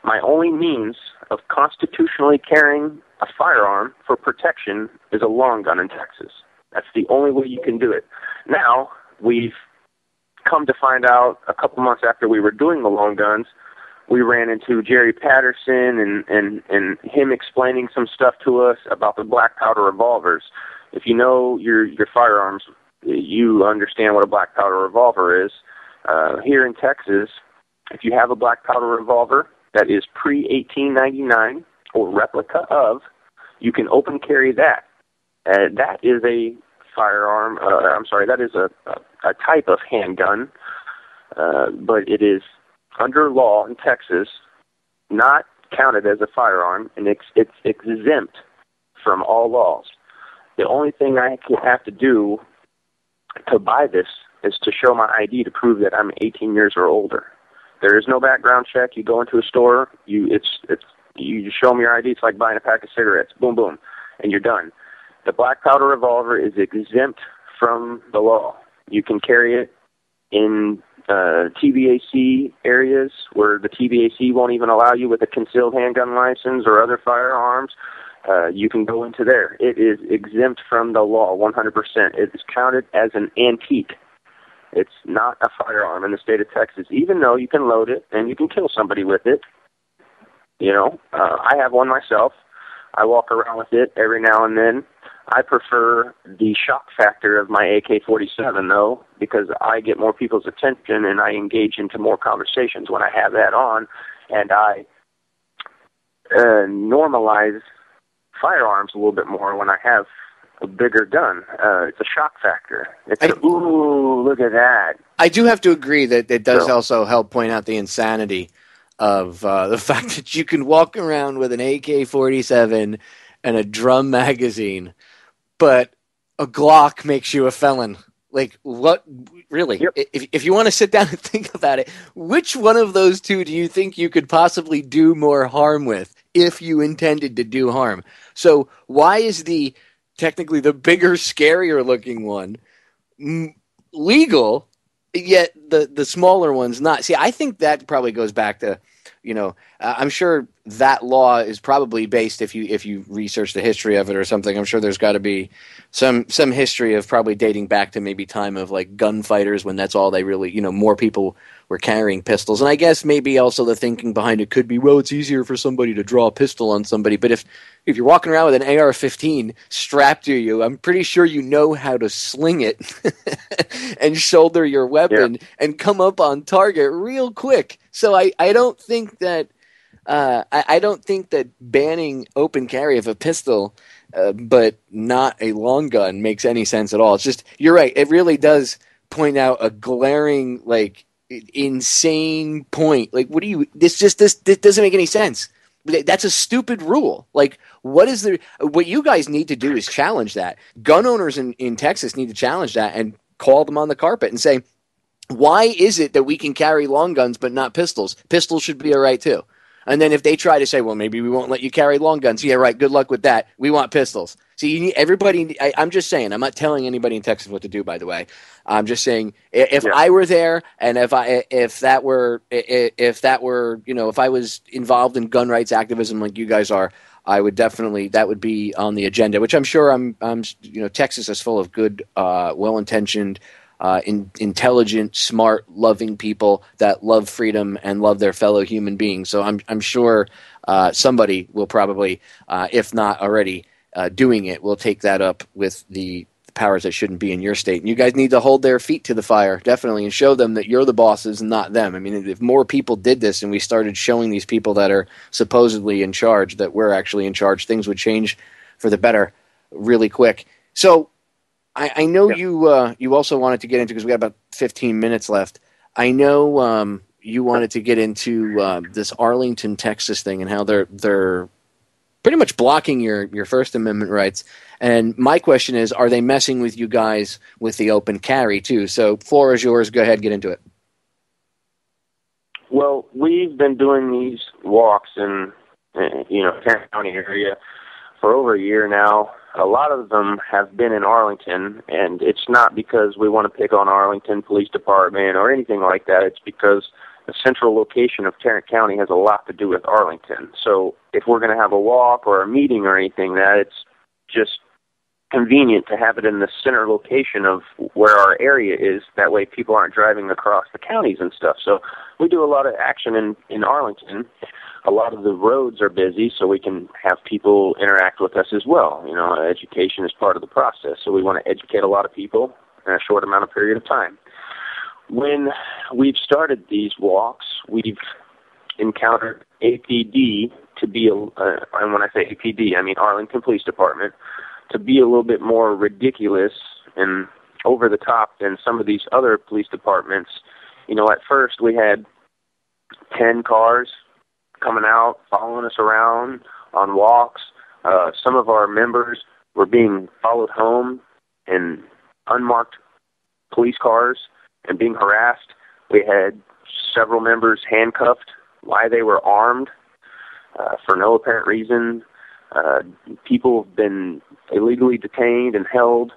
My only means of constitutionally carrying a firearm for protection is a long gun in Texas. That's the only way you can do it. Now, we've come to find out a couple months after we were doing the long guns, we ran into Jerry Patterson and him explaining some stuff to us about the black powder revolvers. If you know your firearms, you understand what a black powder revolver is. Here in Texas, if you have a black powder revolver that is pre-1899 or replica of, you can open carry that. That is a firearm. That is a type of handgun, but it is under law in Texas not counted as a firearm, and it's exempt from all laws. The only thing I have to do to buy this is to show my ID to prove that I'm 18 years or older. There is no background check. You go into a store, you just show them your ID. It's like buying a pack of cigarettes. Boom, boom, and you're done. The black powder revolver is exempt from the law. You can carry it in TBAC areas where the TBAC won't even allow you with a concealed handgun license or other firearms. You can go into there. It is exempt from the law 100%. It is counted as an antique. It's not a firearm in the state of Texas, even though you can load it and you can kill somebody with it. You know, I have one myself. I walk around with it every now and then. I prefer the shock factor of my AK-47, though, because I get more people's attention and I engage into more conversations when I have that on, and I normalize firearms a little bit more when I have a bigger gun. It's a shock factor. Ooh, look at that. I do have to agree that it does also help point out the insanity of the fact that you can walk around with an AK-47 and a drum magazine, but a Glock makes you a felon. Like, what? Really? Yep. If you want to sit down and think about it, which one of those two do you think you could possibly do more harm with if you intended to do harm? So why is technically the bigger, scarier looking one legal, yet the smaller one's not? See, I think that probably goes back to, I'm sure that law is probably based, if you research the history of it or something, I'm sure there's got to be some history of probably dating back to maybe time of like gunfighters, when that's all they really, more people were carrying pistols. And I guess maybe also the thinking behind it could be, well, it's easier for somebody to draw a pistol on somebody. But if you're walking around with an AR-15 strapped to you, I'm pretty sure you know how to sling it and shoulder your weapon and come up on target real quick. So I don't think that I don't think that banning open carry of a pistol, but not a long gun, makes any sense at all. It's just, you're right. It really does point out a glaring, like, insane point. Like, this doesn't make any sense. That's a stupid rule. Like, what you guys need to do is challenge that. Gun owners in Texas need to challenge that and call them on the carpet and say, why is it that we can carry long guns but not pistols? Pistols should be all right too. And then if they try to say, well, maybe we won't let you carry long guns. Yeah, right. Good luck with that. We want pistols. See, you need everybody. I'm just saying. I'm not telling anybody in Texas what to do, by the way. I'm just saying, if I were there, and if I was involved in gun rights activism like you guys are, I would definitely, that would be on the agenda. Which I'm sure Texas is full of good, well-intentioned, intelligent, smart, loving people that love freedom and love their fellow human beings. So I'm sure somebody will probably, if not already doing it, will take that up with the powers that shouldn't be in your state. And you guys need to hold their feet to the fire, definitely, and show them that you're the bosses and not them. I mean, if more people did this and we started showing these people that are supposedly in charge that we're actually in charge, things would change for the better really quick. So I know you also wanted to get into, because we got about 15 minutes left. I know you wanted to get into this Arlington, Texas thing and how they're pretty much blocking your First Amendment rights. And my question is, are they messing with you guys with the open carry too? So floor is yours. Go ahead, get into it. Well, we've been doing these walks in Tarrant County area for over a year now. A lot of them have been in Arlington, and it's not because we want to pick on Arlington Police Department or anything like that. It's because the central location of Tarrant County has a lot to do with Arlington. So if we're going to have a walk or a meeting or anything, that it's just convenient to have it in the center location of where our area is. That way people aren't driving across the counties and stuff. So we do a lot of action in Arlington. A lot of the roads are busy, so we can have people interact with us as well. You know, education is part of the process, so we want to educate a lot of people in a short amount of period of time. When we've started these walks, we've encountered APD to be, and when I say APD, I mean Arlington Police Department, to be a little bit more ridiculous and over the top than some of these other police departments. You know, at first we had 10 cars coming out, following us around on walks. Some of our members were being followed home in unmarked police cars and being harassed. We had several members handcuffed while they were armed for no apparent reason. People have been illegally detained and held,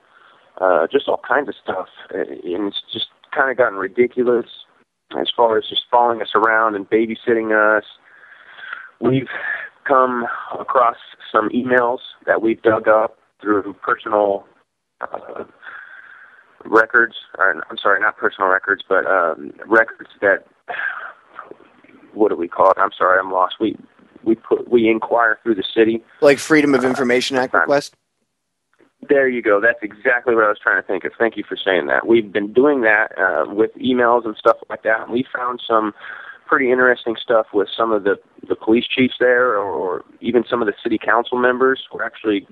just all kinds of stuff. And it's just kind of gotten ridiculous as far as just following us around and babysitting us. We've come across some emails that we've dug up through personal records. I'm sorry, not personal records, but records that, what do we call it? I'm sorry, I'm lost. We inquire through the city. Like Freedom of Information Act request? There you go. That's exactly what I was trying to think of. Thank you for saying that. We've been doing that with emails and stuff like that. And we found some pretty interesting stuff with some of the police chiefs there, or even some of the city council members. We're actually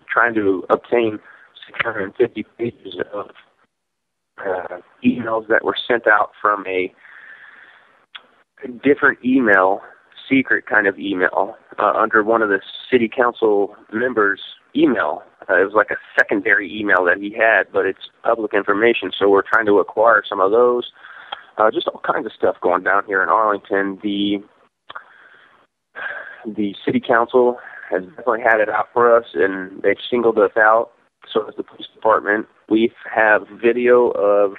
trying to obtain 650 pages of emails that were sent out from a different email, secret kind of email, under one of the city council members' email. It was like a secondary email that he had, but it's public information, so we're trying to acquire some of those. Just all kinds of stuff going down here in Arlington. The city council has definitely had it out for us, and they've singled us out. So has the police department. We have video of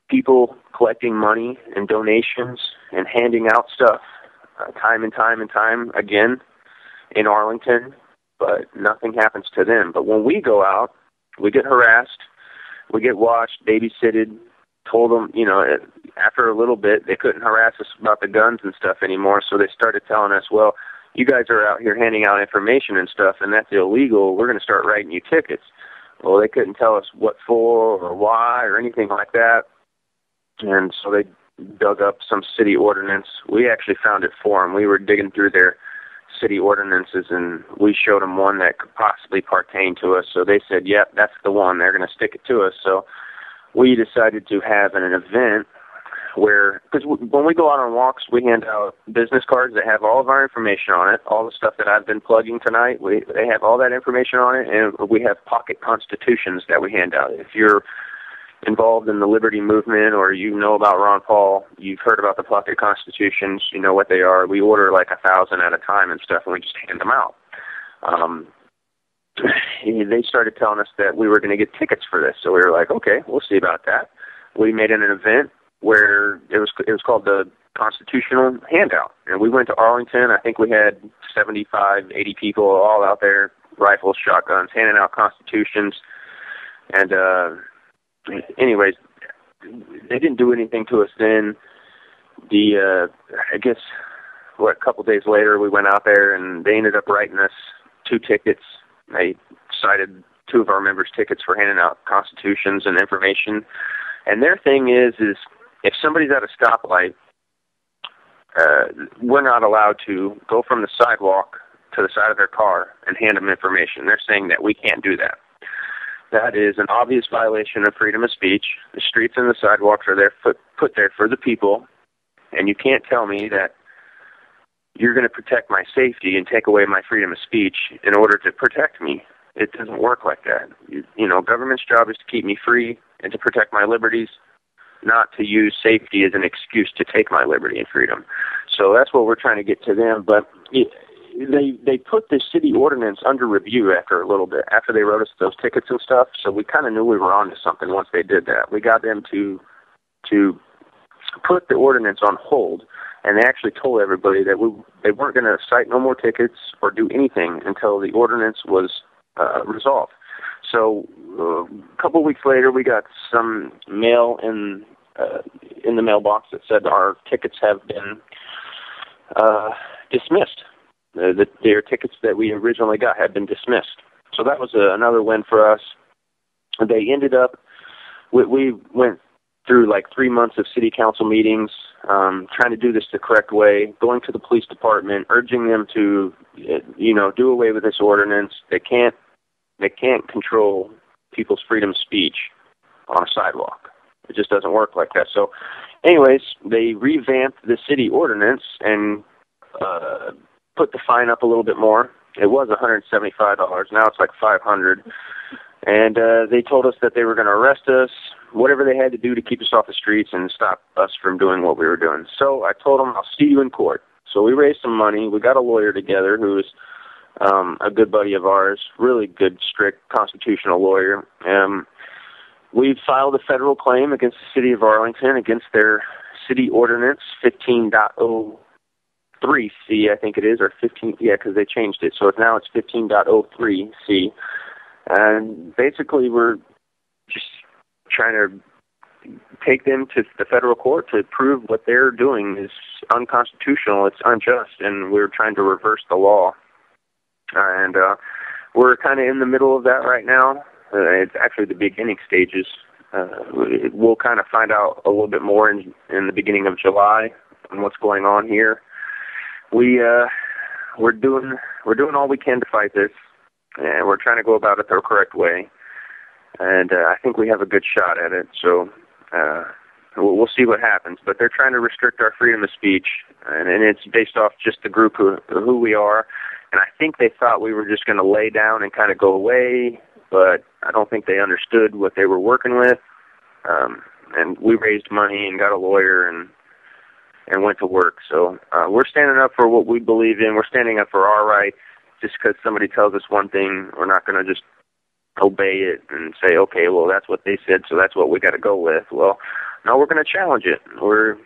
people collecting money and donations and handing out stuff time and time and time again in Arlington, but nothing happens to them. But when we go out, we get harassed, we get watched, babysitted, told them, you know, after a little bit, they couldn't harass us about the guns and stuff anymore, so they started telling us, well, you guys are out here handing out information and stuff, and that's illegal. We're going to start writing you tickets. Well, they couldn't tell us what for or why or anything like that, and so they dug up some city ordinance. We actually found it for them. We were digging through their city ordinances, and we showed them one that could possibly pertain to us, so they said, yep, that's the one. They're going to stick it to us. So we decided to have an event where, because when we go out on walks, we hand out business cards that have all of our information on it, all the stuff that I've been plugging tonight. They have all that information on it, and we have pocket constitutions that we hand out. If you're involved in the Liberty Movement or you know about Ron Paul, you've heard about the pocket constitutions, you know what they are. We order like 1,000 at a time and stuff, and we just hand them out. They started telling us that we were going to get tickets for this, so we were like, okay, we'll see about that. We made it an event where it was called the Constitutional Handout, and we went to Arlington. I think we had 75, 80 people all out there, rifles, shotguns, handing out constitutions, and anyways, they didn't do anything to us then. I guess, a couple days later, we went out there, and they ended up writing us 2 tickets. They cited 2 of our members' tickets for handing out constitutions and information. And their thing is if somebody's at a stoplight, we're not allowed to go from the sidewalk to the side of their car and hand them information. They're saying that we can't do that. That is an obvious violation of freedom of speech. The streets and the sidewalks are there put there for the people, and you can't tell me that you're going to protect my safety and take away my freedom of speech in order to protect me. It doesn't work like that. You know, government's job is to keep me free and to protect my liberties, not to use safety as an excuse to take my liberty and freedom. So that's what we're trying to get to them. But they put the city ordinance under review after a little bit, after they wrote us those tickets and stuff. So we kind of knew we were on to something once they did that. We got them to put the ordinance on hold, and they actually told everybody that they weren't going to cite no more tickets or do anything until the ordinance was resolved. So a couple weeks later, we got some mail in the mailbox that said our tickets have been dismissed. Their tickets that we originally got had been dismissed. So that was another win for us. They ended up, we went through like 3 months of city council meetings, trying to do this the correct way, going to the police department, urging them to, do away with this ordinance. They can't control people's freedom of speech on a sidewalk. It just doesn't work like that. So anyways, they revamped the city ordinance and put the fine up a little bit more. It was $175. Now it's like $500. And they told us that they were going to arrest us, whatever they had to do to keep us off the streets and stop us from doing what we were doing. So I told them, I'll see you in court. So we raised some money. We got a lawyer together who was a good buddy of ours, really good, strict constitutional lawyer. We filed a federal claim against the city of Arlington, against their city ordinance 15.03C, I think it is, or 15, because they changed it. So now it's 15.03C. And basically we're just trying to take them to the federal court to prove what they're doing is unconstitutional, it's unjust, and we're trying to reverse the law. And we're kind of in the middle of that right now. It's actually the beginning stages. We'll kind of find out a little bit more in the beginning of July on what's going on here. We're doing all we can to fight this, and we're trying to go about it the correct way. And I think we have a good shot at it. So we'll see what happens. But they're trying to restrict our freedom of speech, and it's based off just the group who we are. And I think they thought we were just going to lay down and kind of go away, but I don't think they understood what they were working with. And we raised money and got a lawyer and went to work. So we're standing up for what we believe in. We're standing up for our rights. Just because somebody tells us one thing, we're not going to just obey it and say, okay, well, that's what they said, so that's what we got to go with. Well, no, we're going to challenge it. We're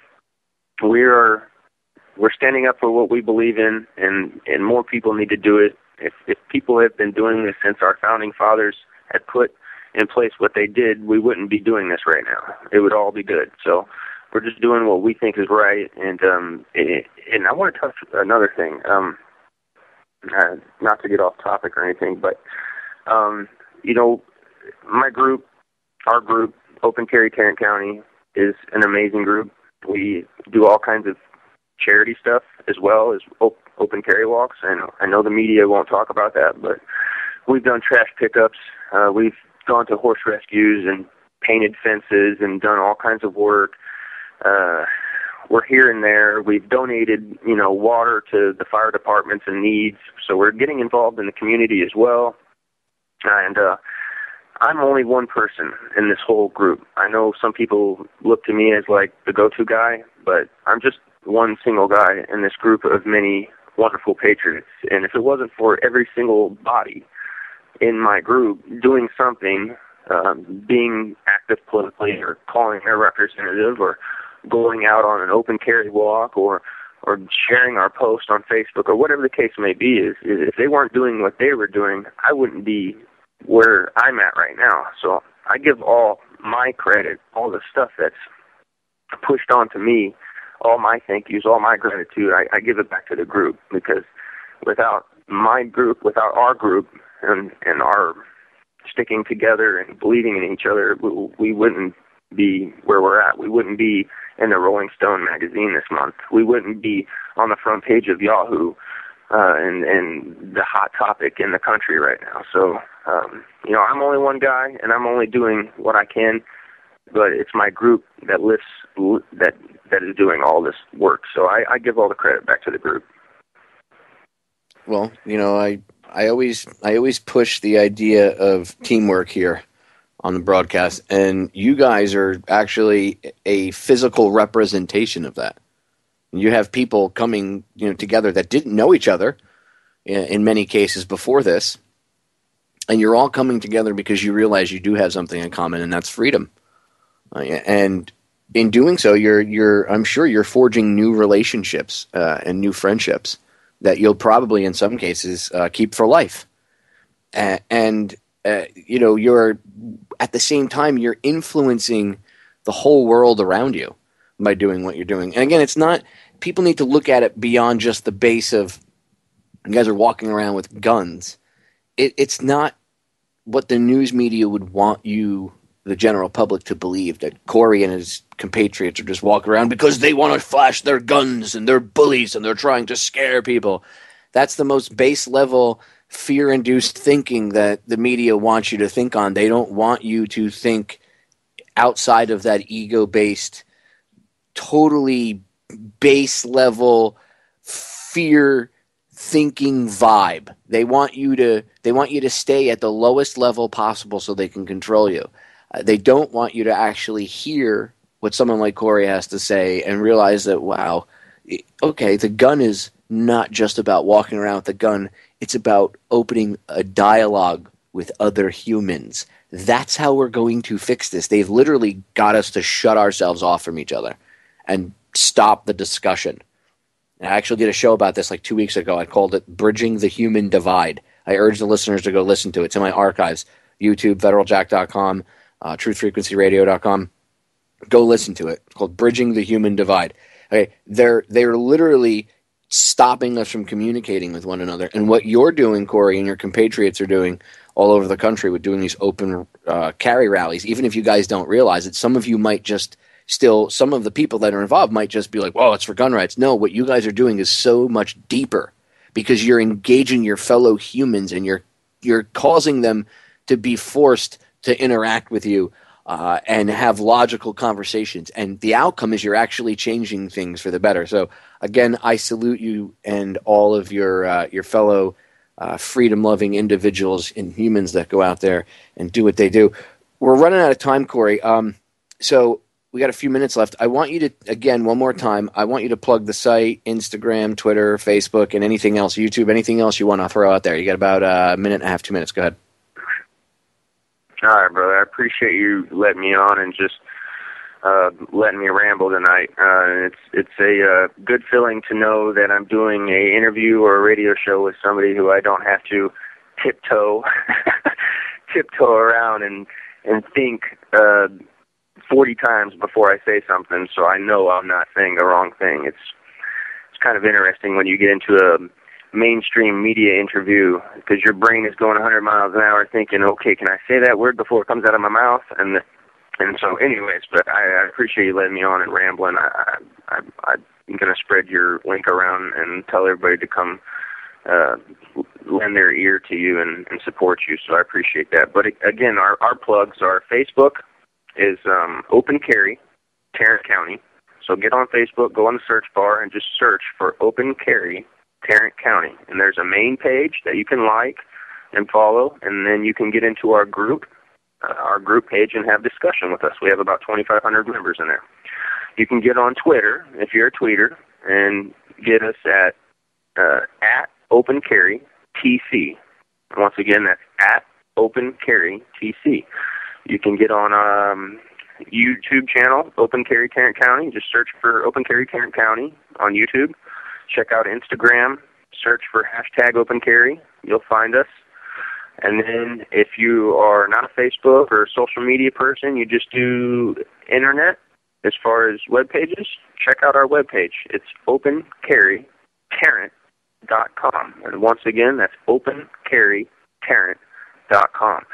standing up for what we believe in, and more people need to do it. If people have been doing this since our founding fathers had put in place what they did, we wouldn't be doing this right now. It would all be good. So we're just doing what we think is right. And I want to touch another thing, not to get off topic or anything, but my group, our group, Open Carry Tarrant County, is an amazing group. We do all kinds of charity stuff as well as open carry walks, and I know the media won't talk about that, but we've done trash pickups. We've gone to horse rescues and painted fences and done all kinds of work. We're here and there. We've donated, water to the fire departments in needs, so we're getting involved in the community as well. And I'm only one person in this whole group. I know some people look to me as like the go-to guy, but I'm just one single guy in this group of many wonderful patriots. And if it wasn't for every single body in my group doing something, being active politically or calling their representative or going out on an open carry walk or sharing our post on Facebook or whatever the case may be, is if they weren't doing what they were doing, I wouldn't be where I'm at right now. So I give all my credit, all the stuff that's pushed onto me, all my thank yous, all my gratitude, I give it back to the group, because without my group, without our group and our sticking together and believing in each other, we wouldn't be where we're at. We wouldn't be in the Rolling Stone magazine this month. We wouldn't be on the front page of Yahoo and the hot topic in the country right now. So, I'm only one guy, and I'm only doing what I can, but it's my group that that is doing all this work. So I give all the credit back to the group. Well, I always push the idea of teamwork here on the broadcast, and you guys are actually a physical representation of that. You have people coming, together that didn't know each other in many cases before this, and you're all coming together because you realize you do have something in common, and that's freedom. And in doing so, I'm sure you're forging new relationships and new friendships that you'll probably, in some cases, keep for life. And you're at the same time, you're influencing the whole world around you by doing what you're doing. And again, it's not, people need to look at it beyond just the base of, you guys are walking around with guns. It's not what the news media would want you, the general public, to believe, that Kory and his compatriots are just walking around because they want to flash their guns and they're bullies and they're trying to scare people. That's the most base level fear-induced thinking that the media wants you to think on. They don't want you to think outside of that ego-based, totally base-level fear-thinking vibe. They want you to stay at the lowest level possible so they can control you. They don't want you to actually hear what someone like Kory has to say and realize that, wow, okay, the gun is not just about walking around with a gun. It's about opening a dialogue with other humans. That's how we're going to fix this. They've literally got us to shut ourselves off from each other and stop the discussion. And I actually did a show about this like 2 weeks ago. I called it Bridging the Human Divide. I urge the listeners to go listen to it. It's in my archives, YouTube, federaljack.com, truthfrequencyradio.com. Go listen to it. It's called Bridging the Human Divide. Okay, they're literally stopping us from communicating with one another. And what you're doing, Kory, and your compatriots are doing all over the country with doing these open carry rallies, even if you guys don't realize it, some of you might just still, some of the people that are involved might just be like, well, it's for gun rights. No, what you guys are doing is so much deeper, because you're engaging your fellow humans and you're causing them to be forced to interact with you and have logical conversations. And the outcome is you're actually changing things for the better. So again, I salute you and all of your fellow freedom-loving individuals and humans that go out there and do what they do. We're running out of time, Kory. So we got a few minutes left. I want you to, again, one more time, I want you to plug the site, Instagram, Twitter, Facebook, and anything else, YouTube, anything else you want to throw out there. You got about a minute and a half, 2 minutes. Go ahead. All right, brother. I appreciate you letting me on and just letting me ramble tonight. It's a good feeling to know that I'm doing a interview or a radio show with somebody who I don't have to tiptoe around and think 40 times before I say something, so I know I'm not saying the wrong thing. It's kind of interesting when you get into a mainstream media interview, because your brain is going 100 miles an hour thinking, okay, can I say that word before it comes out of my mouth? And so anyways, but I appreciate you letting me on and rambling. I'm going to spread your link around and tell everybody to come lend their ear to you and support you, so I appreciate that. But again, our plugs are Facebook is Open Carry Tarrant County. So get on Facebook, go on the search bar, and just search for Open Carry Tarrant County. And there's a main page that you can like and follow, and then you can get into our group page and have discussion with us. We have about 2,500 members in there. You can get on Twitter, if you're a tweeter, and get us at Open Carry TC. Once again, that's at Open Carry TC. You can get on YouTube channel, Open Carry Tarrant County. Just search for Open Carry Tarrant County on YouTube. Check out Instagram. Search for hashtag Open Carry. You'll find us. And then if you are not a Facebook or a social media person, you just do internet as far as web pages, check out our webpage. It's opencarrytarrant.com. And once again, that's opencarrytarrant.com.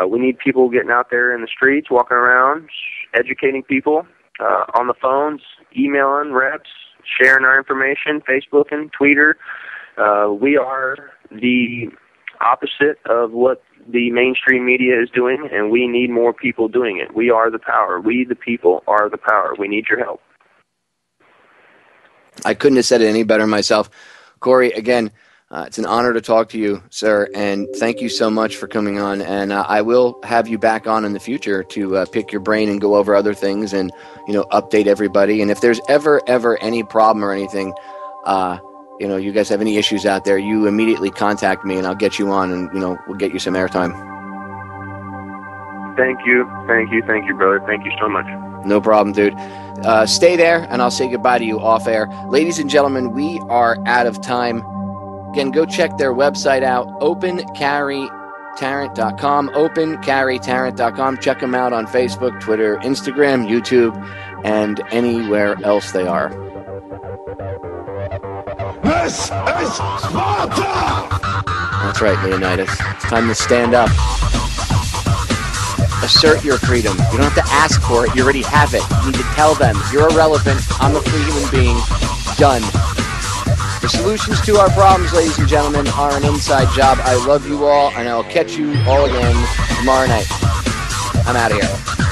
We need people getting out there in the streets, walking around, educating people on the phones, emailing reps, sharing our information, Facebook and Twitter. We are the opposite of what the mainstream media is doing, and we need more people doing it. We are the power. We, the people, are the power. We need your help. I couldn't have said it any better myself. Kory, again, it's an honor to talk to you, sir, and thank you so much for coming on. And I will have you back on in the future to pick your brain and go over other things and, update everybody. And if there's ever any problem or anything, you guys have any issues out there, you immediately contact me and I'll get you on and, we'll get you some airtime. Thank you, brother. Thank you so much. No problem, dude. Stay there and I'll say goodbye to you off air. Ladies and gentlemen, we are out of time. Again, go check their website out, Tarrant.com, opencarrytarrant.com. Check them out on Facebook, Twitter, Instagram, YouTube, and anywhere else they are. This is Sparta! That's right, Leonidas. It's time to stand up. Assert your freedom. You don't have to ask for it. You already have it. You need to tell them. You're irrelevant. I'm a free human being. Done. The solutions to our problems, ladies and gentlemen, are an inside job. I love you all, and I'll catch you all again tomorrow night. I'm out of here.